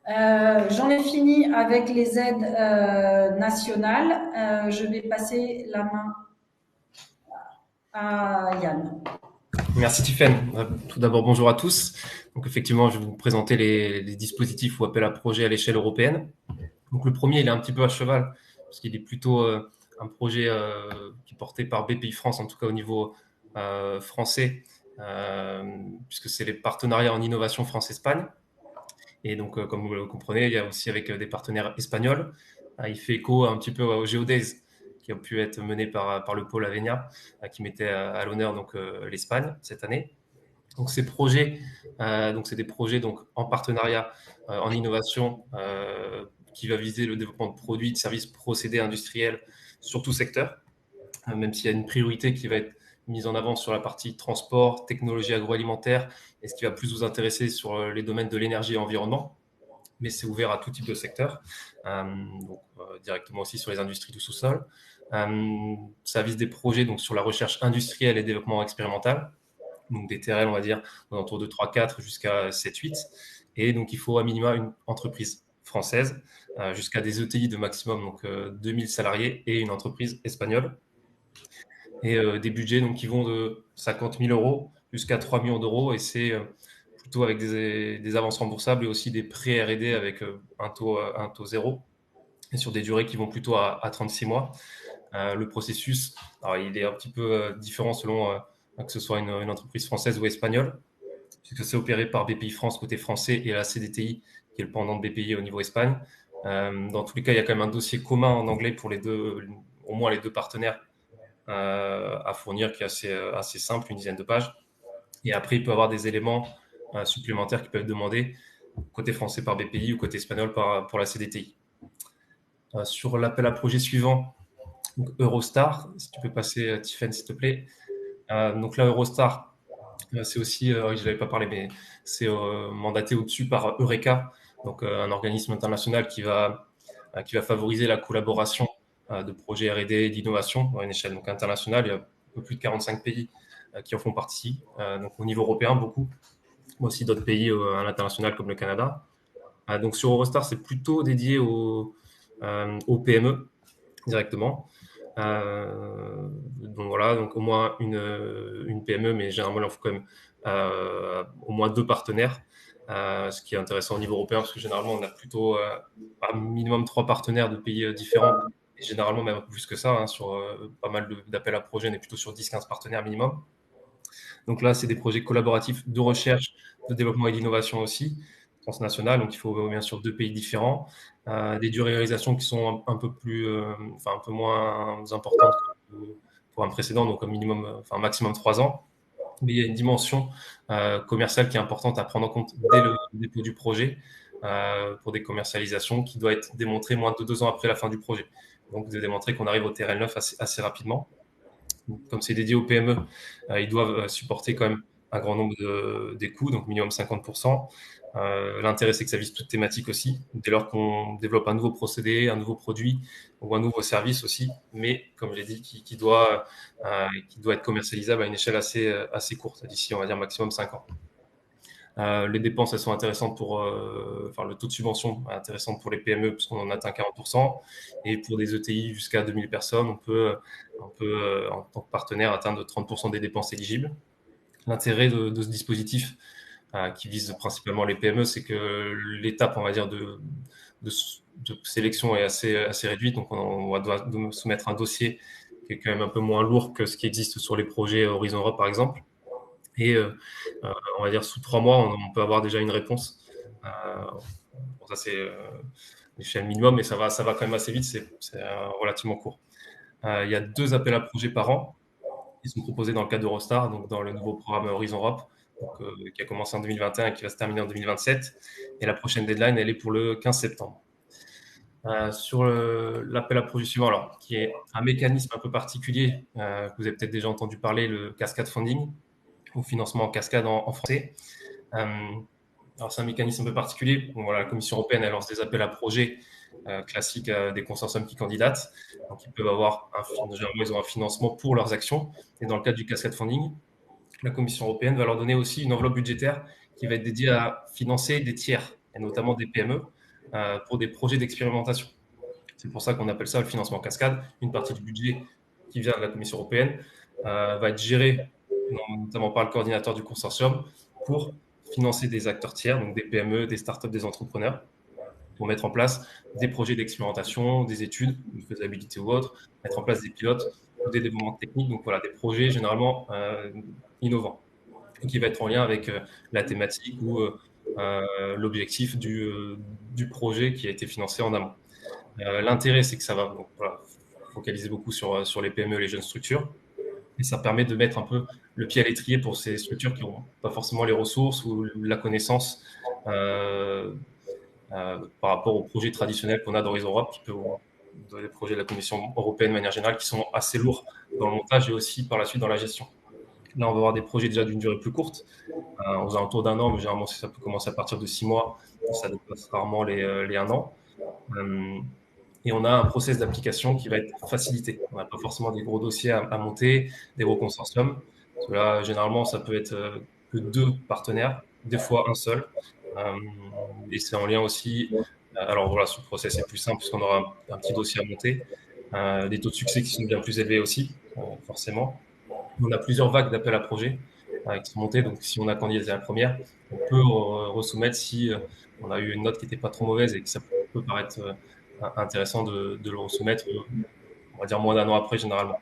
J'en ai fini avec les aides nationales. Je vais passer la main à Yann. Merci Tiffaine. Tout d'abord, bonjour à tous. Donc effectivement, je vais vous présenter les dispositifs ou appels à projets à l'échelle européenne. Donc le premier, il est un petit peu à cheval, parce qu'il est plutôt un projet qui est porté par BPI France, en tout cas au niveau français, puisque c'est les partenariats en innovation France-Espagne. Et donc, comme vous le comprenez, il y a aussi avec des partenaires espagnols. Il fait écho un petit peu au Geodays, qui a pu être mené par le pôle Avenia, qui mettait à l'honneur donc l'Espagne cette année. Donc ces projets, c'est des projets donc en partenariat en innovation qui va viser le développement de produits, de services, procédés industriels sur tout secteur, même s'il y a une priorité qui va être mise en avant sur la partie transport, technologie agroalimentaire, et ce qui va plus vous intéresser sur les domaines de l'énergie et environnement. mais c'est ouvert à tout type de secteur, directement aussi sur les industries du sous-sol. Ça vise des projets donc, sur la recherche industrielle et développement expérimental, donc des TRL, on va dire, autour de 3-4 jusqu'à 7-8. Et donc, il faut à minima une entreprise française, jusqu'à des ETI de maximum, donc 2000 salariés, et une entreprise espagnole. Et des budgets donc, qui vont de 50 000 euros jusqu'à 3 millions d'euros, et c'est plutôt avec des avances remboursables et aussi des prêts R&D avec un taux zéro, et sur des durées qui vont plutôt à 36 mois. Le processus, alors, il est un petit peu différent selon que ce soit une entreprise française ou espagnole, puisque c'est opéré par BPI France côté français et la CDTI, qui est le pendant de BPI au niveau Espagne. Dans tous les cas, il y a quand même un dossier commun en anglais pour les deux, au moins les deux partenaires à fournir, qui est assez simple, une dizaine de pages. Et après, il peut y avoir des éléments supplémentaires qui peuvent être demandés côté français par BPI ou côté espagnol pour la CDTI. Sur l'appel à projet suivant, donc Eurostar, si tu peux passer, Tiffen, s'il te plaît. Donc là, Eurostar, c'est aussi, je n'avais pas parlé, mais c'est mandaté au-dessus par Eureka, donc un organisme international qui va favoriser la collaboration de projets R&D et d'innovation à une échelle donc, internationale. Il y a un peu plus de 45 pays qui en font partie, donc au niveau européen, beaucoup, mais aussi d'autres pays à l'international comme le Canada. Donc sur Eurostar, c'est plutôt dédié aux PME directement. Donc voilà, donc au moins une PME, mais généralement il en faut quand même au moins 2 partenaires, ce qui est intéressant au niveau européen parce que généralement on a plutôt un minimum 3 partenaires de pays différents, et généralement même un peu plus que ça, sur pas mal d'appels à projets, on est plutôt sur 10-15 partenaires minimum. Donc là, c'est des projets collaboratifs de recherche, de développement et d'innovation aussi, transnational, donc il faut bien sûr 2 pays différents, des durées de réalisation qui sont un peu moins importantes que pour un précédent, donc un maximum 3 ans. Mais il y a une dimension commerciale qui est importante à prendre en compte dès le dépôt du projet pour des commercialisations qui doit être démontrée moins de 2 ans après la fin du projet. Donc de démontrer qu'on arrive au TRL 9 assez rapidement. Comme c'est dédié aux PME, ils doivent supporter quand même un grand nombre des coûts, donc minimum 50%. L'intérêt, c'est que ça vise toute thématique aussi, dès lors qu'on développe un nouveau procédé, un nouveau produit ou un nouveau service aussi, mais comme je l'ai dit, qui doit être commercialisable à une échelle assez courte, d'ici, on va dire, maximum 5 ans. Les dépenses, elles sont intéressantes le taux de subvention est intéressant pour les PME puisqu'on en atteint 40%, et pour des ETI jusqu'à 2000 personnes, on peut en tant que partenaire atteindre 30% des dépenses éligibles. L'intérêt de ce dispositif qui vise principalement les PME, c'est que l'étape, on va dire, de sélection est assez réduite, donc on doit soumettre un dossier qui est quand même un peu moins lourd que ce qui existe sur les projets Horizon Europe, par exemple. Et on va dire sous 3 mois, on peut avoir déjà une réponse. Ça, c'est l'échelle minimum, mais ça va quand même assez vite, c'est relativement court. Il y a 2 appels à projets par an qui sont proposés dans le cadre d'Eurostar, donc dans le nouveau programme Horizon Europe, qui a commencé en 2021 et qui va se terminer en 2027. Et la prochaine deadline, elle est pour le 15 septembre. Sur l'appel à projet suivant, alors, qui est un mécanisme un peu particulier, que vous avez peut-être déjà entendu parler, le cascade funding, ou financement en cascade en français. Alors c'est un mécanisme un peu particulier. Bon, voilà, la Commission européenne, elle lance des appels à projets classiques des consortiums qui candidatent. Donc ils peuvent avoir généralement ils ont un financement pour leurs actions. Et dans le cadre du cascade funding, la Commission européenne va leur donner aussi une enveloppe budgétaire qui va être dédiée à financer des tiers, et notamment des PME, pour des projets d'expérimentation. C'est pour ça qu'on appelle ça le financement cascade. Une partie du budget qui vient de la Commission européenne va être gérée notamment par le coordinateur du consortium pour financer des acteurs tiers, donc des PME, des startups, des entrepreneurs, pour mettre en place des projets d'expérimentation, des études, de faisabilité ou autre, mettre en place des pilotes ou des développements techniques. Donc voilà, des projets généralement innovants, et qui va être en lien avec la thématique ou l'objectif du projet qui a été financé en amont. L'intérêt, c'est que ça va focaliser beaucoup sur les PME, les jeunes structures, et ça permet de mettre un peu le pied à l'étrier pour ces structures qui n'ont pas forcément les ressources ou la connaissance par rapport aux projets traditionnels qu'on a dans Horizon Europe, des projets de la Commission européenne de manière générale, qui sont assez lourds dans le montage et aussi par la suite dans la gestion. Là, on va avoir des projets déjà d'une durée plus courte, aux alentours d'un an, mais généralement, ça peut commencer à partir de 6 mois, ça dépasse rarement les 1 an. Et on a un process d'application qui va être facilité. On n'a pas forcément des gros dossiers à monter, des gros consortiums. Parce que là, généralement, ça peut être que 2 partenaires, des fois un seul. Et c'est en lien aussi. Alors voilà, ce process est plus simple puisqu'on aura un petit dossier à monter, des taux de succès qui sont bien plus élevés aussi, forcément. On a plusieurs vagues d'appels à projets qui sont montés. Donc, si on a candidaté à la première, on peut resoumettre si on a eu une note qui n'était pas trop mauvaise et que ça peut paraître intéressant de le resoumettre, on va dire moins d'un an après, généralement.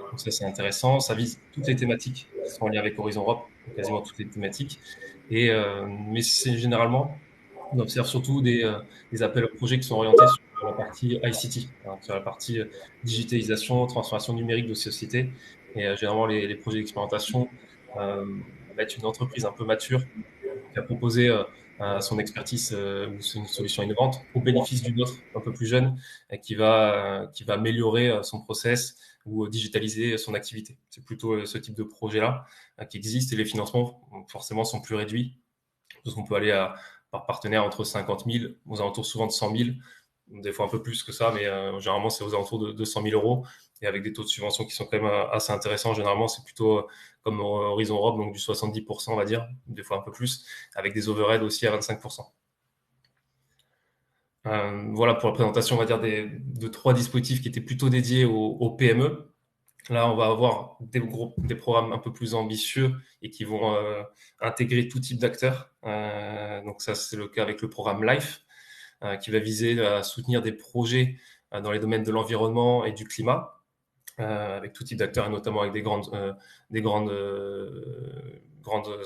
Donc ça, c'est intéressant. Ça vise toutes les thématiques qui sont en lien avec Horizon Europe, quasiment toutes les thématiques. Mais c'est généralement, on observe surtout des appels à projets qui sont orientés sur la partie ICT, hein, sur la partie digitalisation, transformation numérique de société. Et généralement, les projets d'expérimentation mettent une entreprise un peu mature qui a proposé son expertise ou une solution innovante au bénéfice d'une autre un peu plus jeune qui va améliorer son process ou digitaliser son activité. C'est plutôt ce type de projet-là qui existe et les financements forcément sont plus réduits parce qu'on peut aller par partenaire entre 50 000 aux alentours souvent de 100 000, des fois un peu plus que ça, mais généralement c'est aux alentours de 200 000 euros et avec des taux de subvention qui sont quand même assez intéressants. Généralement, c'est plutôt comme Horizon Europe, donc du 70%, on va dire, des fois un peu plus, avec des overheads aussi à 25%. Voilà pour la présentation, on va dire, de 3 dispositifs qui étaient plutôt dédiés aux PME. Là, on va avoir des programmes un peu plus ambitieux et qui vont intégrer tout type d'acteurs. Donc ça, c'est le cas avec le programme LIFE, qui va viser à soutenir des projets dans les domaines de l'environnement et du climat, avec tout type d'acteurs, et notamment avec des grandes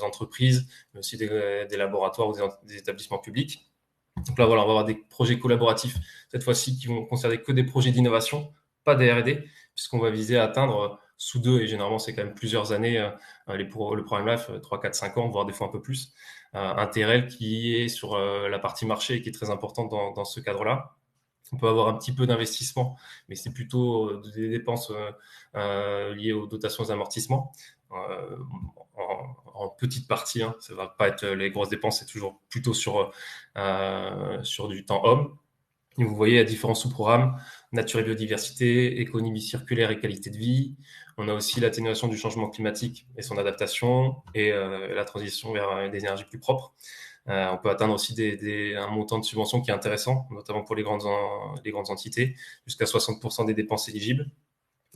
entreprises, mais aussi des laboratoires ou des établissements publics. Donc là, voilà, on va avoir des projets collaboratifs, cette fois-ci, qui vont concerner que des projets d'innovation, pas des R&D, puisqu'on va viser à atteindre sous 2, et généralement c'est quand même plusieurs années, le programme LIFE, 3, 4, 5 ans, voire des fois un peu plus, un TRL qui est sur la partie marché et qui est très importante dans ce cadre-là. On peut avoir un petit peu d'investissement, mais c'est plutôt des dépenses liées aux dotations et amortissements. En petite partie, hein. Ça va pas être les grosses dépenses, c'est toujours plutôt sur du temps homme. Et vous voyez, il y a différents sous-programmes, nature et biodiversité, économie circulaire et qualité de vie. On a aussi l'atténuation du changement climatique et son adaptation et la transition vers des énergies plus propres. On peut atteindre aussi un montant de subvention qui est intéressant, notamment pour les grandes entités, jusqu'à 60% des dépenses éligibles.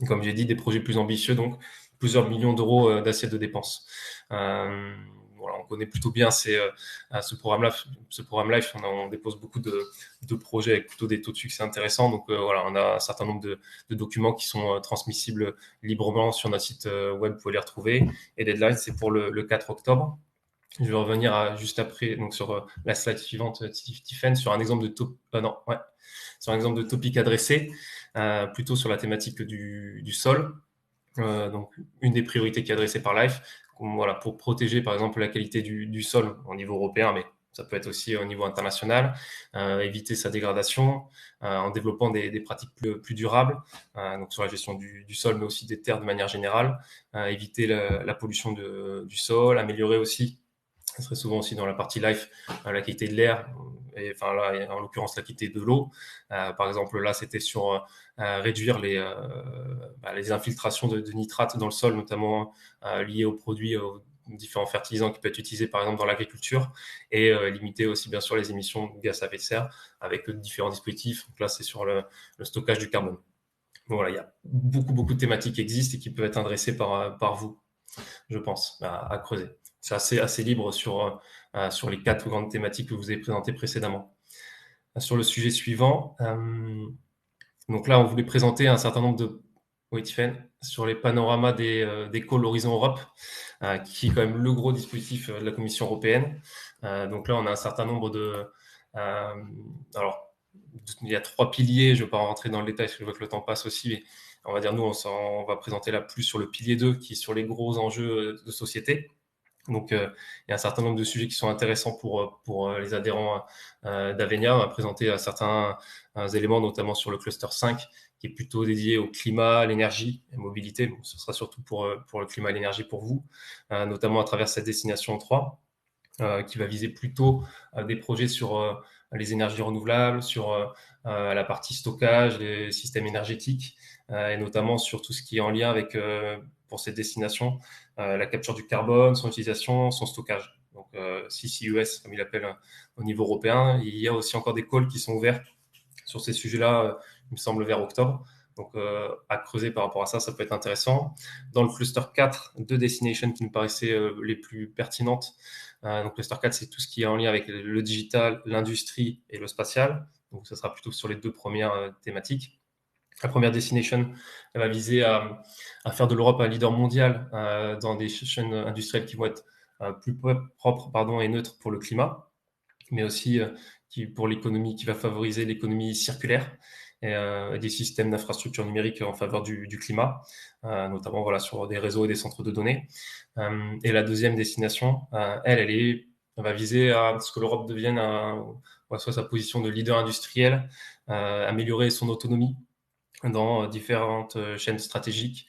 Et comme j'ai dit, des projets plus ambitieux, donc plusieurs millions d'euros d'assiette de dépenses. Voilà, on connaît plutôt bien ce programme-là. Ce programme LIFE, on dépose beaucoup de projets avec plutôt des taux de succès intéressants. Donc voilà, on a un certain nombre de documents qui sont transmissibles librement sur notre site web, vous pouvez les retrouver. Et deadline, c'est pour le 4 octobre. Je vais revenir juste après, donc sur la slide suivante, Tiffen, sur un exemple sur un exemple de topic adressé, plutôt sur la thématique du sol. Donc, une des priorités qui est adressée par LIFE, voilà, pour protéger par exemple la qualité du sol au niveau européen, mais ça peut être aussi au niveau international, éviter sa dégradation en développant des pratiques plus durables, donc sur la gestion du sol, mais aussi des terres de manière générale, éviter la pollution du sol, améliorer aussi, ça serait souvent aussi dans la partie LIFE, la qualité de l'air, et enfin là, en l'occurrence, la qualité de l'eau. Par exemple, là, c'était sur réduire les infiltrations de nitrates dans le sol, notamment liées aux produits, aux différents fertilisants qui peuvent être utilisés, par exemple, dans l'agriculture, et limiter aussi, bien sûr, les émissions de gaz à effet de serre avec différents dispositifs. Donc là, c'est sur le stockage du carbone. Donc voilà, il y a beaucoup de thématiques qui existent et qui peuvent être adressées par vous, je pense, à creuser. C'est assez libre sur les 4 grandes thématiques que vous avez présentées précédemment. Sur le sujet suivant, donc là, on voulait présenter un certain nombre de... Oui, Tiffen, sur les panoramas des calls Horizon Europe, qui est quand même le gros dispositif de la Commission européenne. Donc là, on a un certain nombre alors, il y a 3 piliers, je ne vais pas rentrer dans le détail, parce que je vois que le temps passe aussi, mais on va dire, nous, on va présenter là plus sur le pilier 2, qui est sur les gros enjeux de société. Donc, il y a un certain nombre de sujets qui sont intéressants pour les adhérents d'Avenia. On va présenter certains éléments, notamment sur le cluster 5, qui est plutôt dédié au climat, l'énergie et mobilité. Bon, ce sera surtout pour le climat et l'énergie pour vous, notamment à travers cette destination 3, qui va viser plutôt des projets sur les énergies renouvelables, sur la partie stockage, les systèmes énergétiques, et notamment sur tout ce qui est en lien avec, pour cette destination, la capture du carbone, son utilisation, son stockage. Donc CCUS, comme il appelle au niveau européen. Il y a aussi encore des calls qui sont ouverts sur ces sujets-là, il me semble, vers octobre. Donc, à creuser par rapport à ça, ça peut être intéressant. Dans le cluster 4, deux destinations qui nous paraissaient les plus pertinentes. Donc, cluster 4, c'est tout ce qui est en lien avec le digital, l'industrie et le spatial. Donc, ça sera plutôt sur les deux premières thématiques. La première destination, elle va viser à faire de l'Europe un leader mondial dans des chaînes industrielles qui vont être plus propres et neutres pour le climat, mais aussi pour l'économie, qui va favoriser l'économie circulaire et des systèmes d'infrastructures numériques en faveur du climat, notamment voilà, sur des réseaux et des centres de données. Et la deuxième destination, elle va viser à ce que l'Europe devienne soit sa position de leader industriel, améliorer son autonomie dans différentes chaînes stratégiques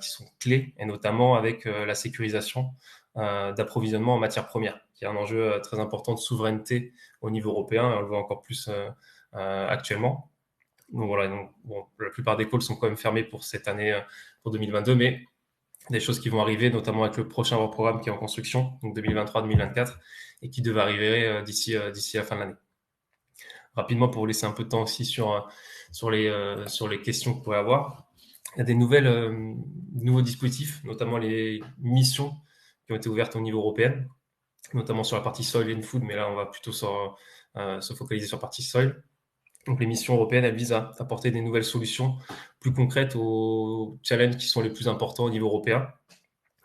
qui sont clés, et notamment avec la sécurisation d'approvisionnement en matières premières, qui est un enjeu très important de souveraineté au niveau européen, et on le voit encore plus actuellement. Donc voilà, donc, bon, la plupart des calls sont quand même fermés pour cette année, pour 2022, mais des choses qui vont arriver, notamment avec le prochain programme qui est en construction, donc 2023-2024, et qui devait arriver d'ici la fin de l'année. Rapidement, pour vous laisser un peu de temps aussi sur les questions que vous pourrez avoir. Il y a des nouveaux dispositifs, notamment les missions qui ont été ouvertes au niveau européen, notamment sur la partie soil and food, mais là, on va plutôt se focaliser sur la partie soil. Donc, les missions européennes, elles visent à apporter des nouvelles solutions plus concrètes aux challenges qui sont les plus importants au niveau européen.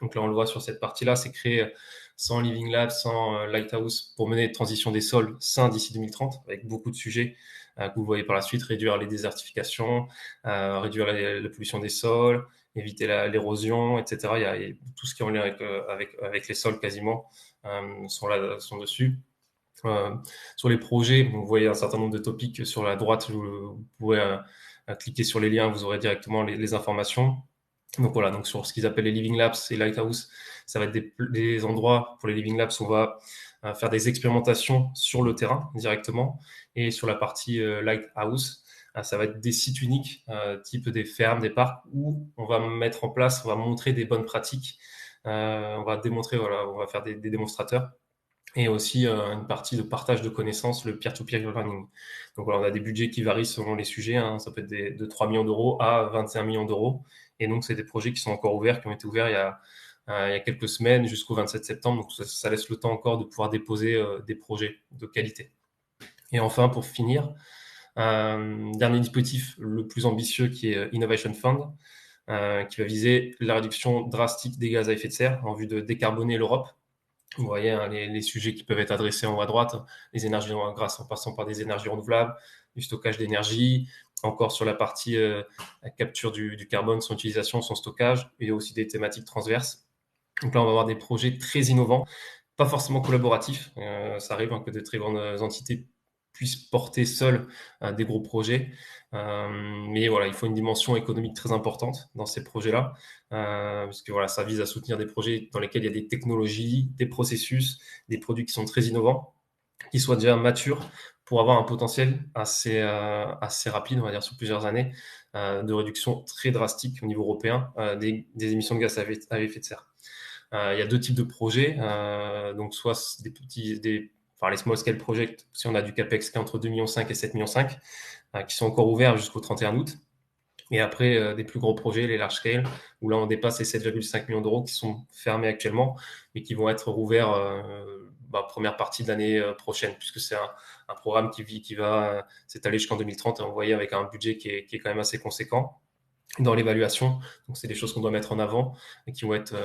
Donc là, on le voit sur cette partie-là, c'est créer 100 Living Labs, 100 Lighthouse pour mener une transition des sols sains d'ici 2030, avec beaucoup de sujets que vous voyez par la suite, réduire les désertifications, réduire la pollution des sols, éviter l'érosion, etc. Il y a tout ce qui est en lien avec les sols quasiment sont dessus. Sur les projets, vous voyez un certain nombre de topics sur la droite, vous pouvez cliquer sur les liens, vous aurez directement les informations. Donc voilà, donc sur ce qu'ils appellent les Living Labs et Lighthouse, ça va être des endroits pour les Living Labs où on va faire des expérimentations sur le terrain directement. Et sur la partie Lighthouse, ça va être des sites uniques, type des fermes, des parcs, où on va mettre en place, on va montrer des bonnes pratiques, on va démontrer, voilà, on va faire des démonstrateurs. Et aussi une partie de partage de connaissances, le peer-to-peer learning. Donc voilà, on a des budgets qui varient selon les sujets, hein. Ça peut être de 3 millions d'euros à 21 millions d'euros. Et donc, c'est des projets qui sont encore ouverts, qui ont été ouverts il y a quelques semaines jusqu'au 27 septembre. Donc, ça laisse le temps encore de pouvoir déposer des projets de qualité. Et enfin, pour finir, dernier dispositif le plus ambitieux qui est Innovation Fund, qui va viser la réduction drastique des gaz à effet de serre en vue de décarboner l'Europe. Vous voyez hein, les sujets qui peuvent être adressés en haut à droite, les énergies grâce en passant par des énergies renouvelables, du stockage d'énergie, encore sur la partie la capture du carbone, son utilisation, son stockage, et aussi des thématiques transverses. Donc là, on va avoir des projets très innovants, pas forcément collaboratifs. Ça arrive hein, que de très grandes entités puissent porter seules des gros projets. Mais voilà, il faut une dimension économique très importante dans ces projets-là, parce que voilà, ça vise à soutenir des projets dans lesquels il y a des technologies, des processus, des produits qui sont très innovants, qui soient déjà matures pour avoir un potentiel assez rapide, on va dire sur plusieurs années, de réduction très drastique au niveau européen des émissions de gaz à effet de serre. Il y a deux types de projets, donc soit les small scale projects, si on a du capex qui est entre 2,5 millions et 7,5 millions, qui sont encore ouverts jusqu'au 31 août. Et après, des plus gros projets, les large scale, où là, on dépasse les 7,5 millions d'euros qui sont fermés actuellement, mais qui vont être rouverts première partie de l'année prochaine, puisque c'est un programme qui va s'étaler jusqu'en 2030, et on voyait avec un budget qui est quand même assez conséquent dans l'évaluation. Donc, c'est des choses qu'on doit mettre en avant et qui vont être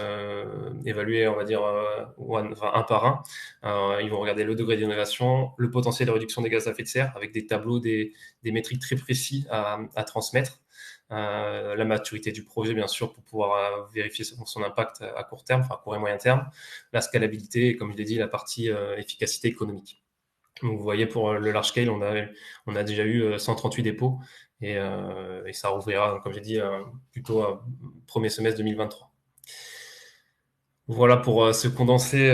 évaluées, on va dire, un par un. Ils vont regarder le degré d'innovation, le potentiel de réduction des gaz à effet de serre avec des tableaux, des métriques très précis à transmettre. la maturité du projet, bien sûr, pour pouvoir vérifier son impact à court terme, enfin à court et moyen terme, la scalabilité et, comme je l'ai dit, la partie efficacité économique. Donc, vous voyez, pour le large scale, on a déjà eu 138 dépôts et ça rouvrira, comme j'ai dit, plutôt premier semestre 2023. Voilà pour ce condensé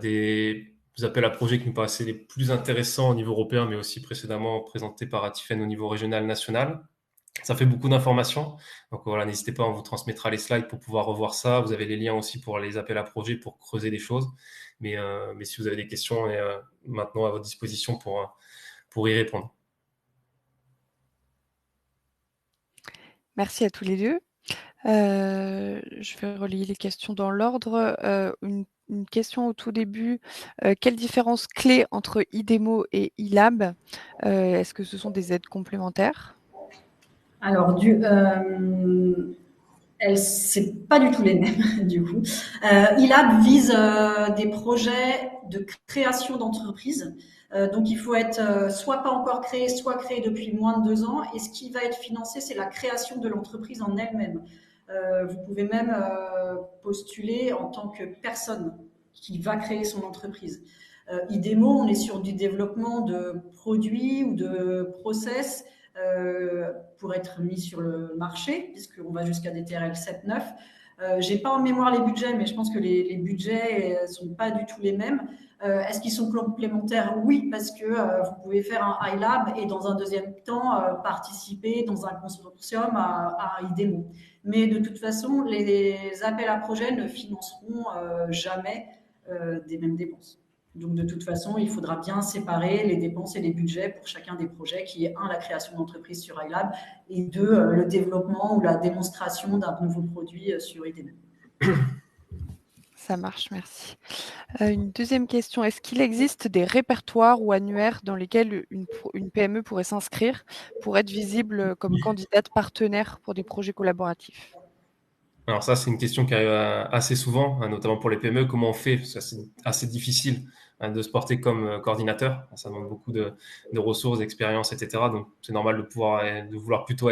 des appels à projets qui me paraissaient les plus intéressants au niveau européen, mais aussi précédemment présentés par Atifen au niveau régional, national. Ça fait beaucoup d'informations. Donc voilà, n'hésitez pas, on vous transmettra les slides pour pouvoir revoir ça. Vous avez les liens aussi pour les appels à projets pour creuser des choses. Mais si vous avez des questions, on est maintenant à votre disposition pour y répondre. Merci à tous les deux. Je vais relayer les questions dans l'ordre. Une question au tout début. Quelle différence clé entre IDEMO et iLab? Est-ce que ce sont des aides complémentaires? Alors, c'est pas du tout les mêmes, du coup. iLab vise des projets de création d'entreprise. Donc, il faut être soit pas encore créé, soit créé depuis moins de 2 ans. Et ce qui va être financé, c'est la création de l'entreprise en elle-même. Vous pouvez même postuler en tant que personne qui va créer son entreprise. IDEMO, on est sur du développement de produits ou de process pour être mis sur le marché, puisqu'on va jusqu'à des TRL 7-9. J'ai pas en mémoire les budgets, mais je pense que les budgets sont pas du tout les mêmes. Est-ce qu'ils sont complémentaires? Oui, parce que vous pouvez faire un iLab et dans un deuxième temps participer dans un consortium à IDEMO. Mais de toute façon, les appels à projets ne financeront jamais des mêmes dépenses. Donc de toute façon, il faudra bien séparer les dépenses et les budgets pour chacun des projets, qui est un, la création d'entreprise sur iLab, et deux, le développement ou la démonstration d'un nouveau produit sur IDEMO. Ça marche, merci. Une deuxième question. Est-ce qu'il existe des répertoires ou annuaires dans lesquels une PME pourrait s'inscrire pour être visible comme candidate partenaire pour des projets collaboratifs? Alors ça, c'est une question qui arrive assez souvent, notamment pour les PME. Comment on fait? Parce que c'est assez difficile de se porter comme coordinateur. Ça demande beaucoup de ressources, d'expérience, etc. Donc, c'est normal de vouloir plutôt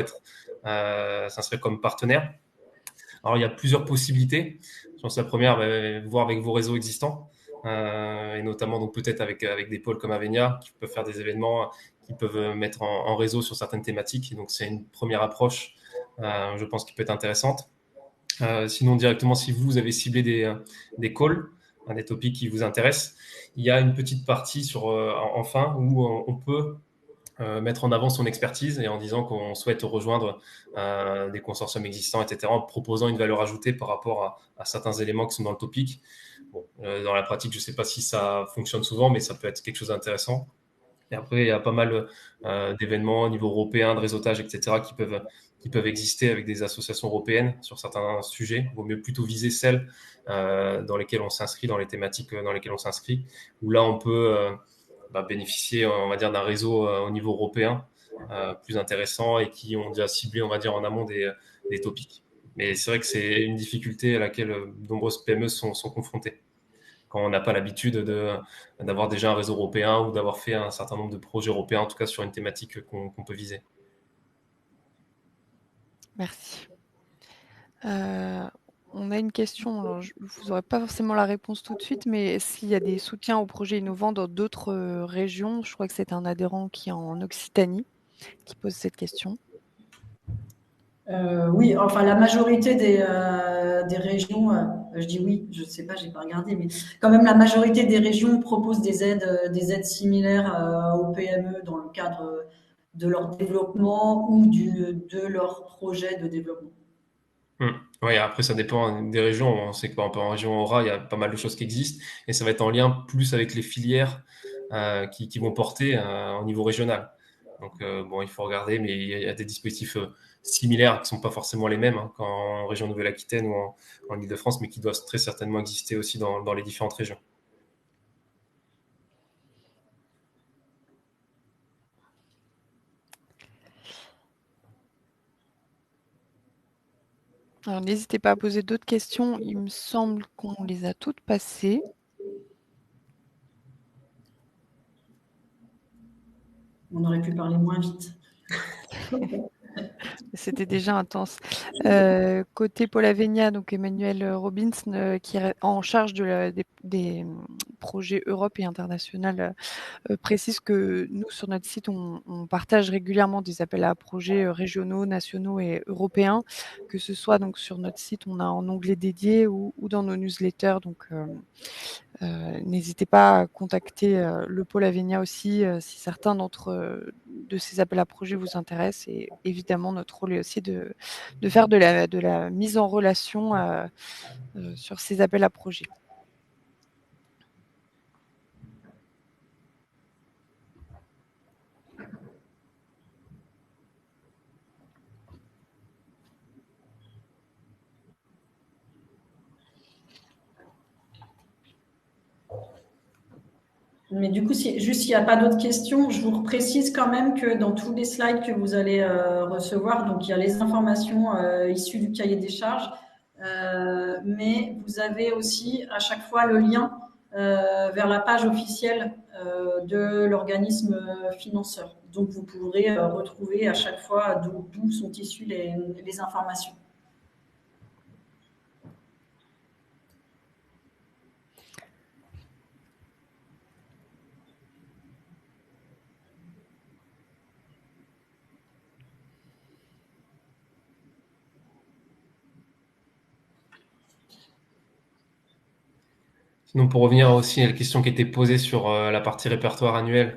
s'inscrire comme partenaire. Alors, il y a plusieurs possibilités. Je pense que la première, voir avec vos réseaux existants, et notamment donc peut-être avec des pôles comme Avenia qui peuvent faire des événements, qui peuvent mettre en réseau sur certaines thématiques. Et donc, c'est une première approche, je pense, qui peut être intéressante. Sinon, directement, si vous avez ciblé des calls, des topics qui vous intéressent, il y a une petite partie en fin où on peut mettre en avant son expertise et en disant qu'on souhaite rejoindre des consortiums existants, etc., en proposant une valeur ajoutée par rapport à certains éléments qui sont dans le topic. Bon, dans la pratique, je ne sais pas si ça fonctionne souvent, mais ça peut être quelque chose d'intéressant. Et après, il y a pas mal d'événements au niveau européen, de réseautage, etc., qui peuvent exister avec des associations européennes sur certains sujets. Il vaut mieux plutôt viser celles dans lesquelles on s'inscrit, dans les thématiques dans lesquelles on s'inscrit, où là, on peut bénéficier, on va dire, d'un réseau au niveau européen plus intéressant et qui ont déjà ciblé, on va dire, en amont des topics. Mais c'est vrai que c'est une difficulté à laquelle de nombreuses PME sont confrontées quand on n'a pas l'habitude d'avoir déjà un réseau européen ou d'avoir fait un certain nombre de projets européens, en tout cas sur une thématique qu'on peut viser. Merci. On a une question, alors vous n'aurez pas forcément la réponse tout de suite, mais s'il y a des soutiens aux projets innovants dans d'autres régions, je crois que c'est un adhérent qui est en Occitanie qui pose cette question. Oui, enfin la majorité des régions, je dis oui, je ne sais pas, j'ai pas regardé, mais quand même la majorité des régions proposent des aides similaires aux PME dans le cadre de leur développement ou de leur projet de développement. Oui, après ça dépend des régions. On sait qu'en région Aura, il y a pas mal de choses qui existent et ça va être en lien plus avec les filières qui vont porter au niveau régional. Donc bon, il faut regarder, mais il y a des dispositifs similaires qui ne sont pas forcément les mêmes qu'en région Nouvelle-Aquitaine ou en Île-de-France, mais qui doivent très certainement exister aussi dans les différentes régions. Alors n'hésitez pas à poser d'autres questions, il me semble qu'on les a toutes passées. On aurait pu parler moins vite. c'était déjà intense. Côté Polavenia, donc Emmanuel Robbins, qui est en charge des projets Europe et international, précise que nous, sur notre site, on partage régulièrement des appels à projets régionaux, nationaux et européens, que ce soit donc sur notre site, on a un onglet dédié ou dans nos newsletters. Donc, n'hésitez pas à contacter le pôle Avenia aussi si certains de ces appels à projets vous intéressent. Et évidemment, notre rôle est aussi de faire de la mise en relation sur ces appels à projets. Mais du coup, juste s'il n'y a pas d'autres questions, je vous précise quand même que dans tous les slides que vous allez recevoir, donc il y a les informations issues du cahier des charges, mais vous avez aussi à chaque fois le lien vers la page officielle de l'organisme financeur. Donc vous pourrez retrouver à chaque fois d'où sont issues les informations. Sinon, pour revenir aussi à la question qui était posée sur la partie répertoire annuaire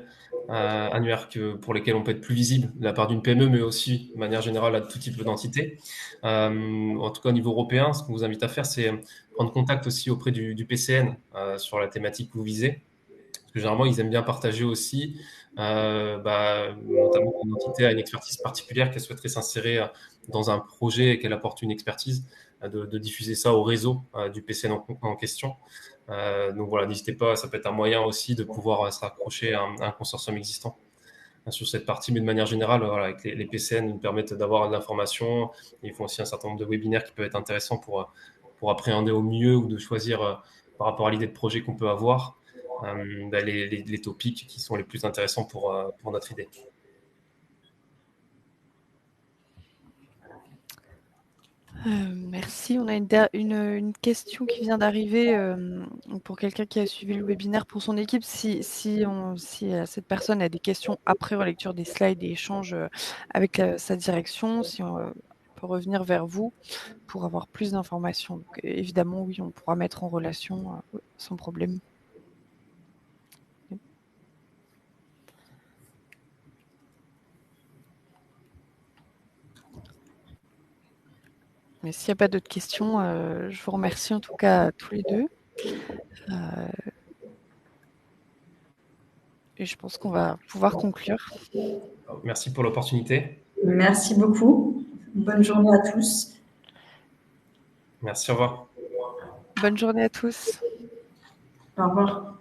pour lesquels on peut être plus visible de la part d'une PME, mais aussi de manière générale à tout type d'entité. En tout cas, au niveau européen, ce qu'on vous invite à faire, c'est prendre contact aussi auprès du PCN sur la thématique que vous visez. Parce que généralement, ils aiment bien partager aussi, notamment quand une entité a une expertise particulière qu'elle souhaiterait s'insérer dans un projet et qu'elle apporte une expertise, de diffuser ça au réseau du PCN en question. Donc voilà, n'hésitez pas, ça peut être un moyen aussi de pouvoir se raccrocher à un consortium existant sur cette partie, mais de manière générale, voilà, avec les PCN nous permettent d'avoir de l'information. Ils font aussi un certain nombre de webinaires qui peuvent être intéressants pour appréhender au mieux ou de choisir par rapport à l'idée de projet qu'on peut avoir les topics qui sont les plus intéressants pour notre idée. Merci. On a une question qui vient d'arriver pour quelqu'un qui a suivi le webinaire pour son équipe. Si cette personne a des questions après relecture des slides et échange avec sa direction, si on peut revenir vers vous pour avoir plus d'informations. Donc, évidemment, oui, on pourra mettre en relation sans problème. Mais s'il n'y a pas d'autres questions, je vous remercie en tout cas tous les deux. Et je pense qu'on va pouvoir conclure. Merci pour l'opportunité. Merci beaucoup. Bonne journée à tous. Merci, au revoir. Bonne journée à tous. Au revoir.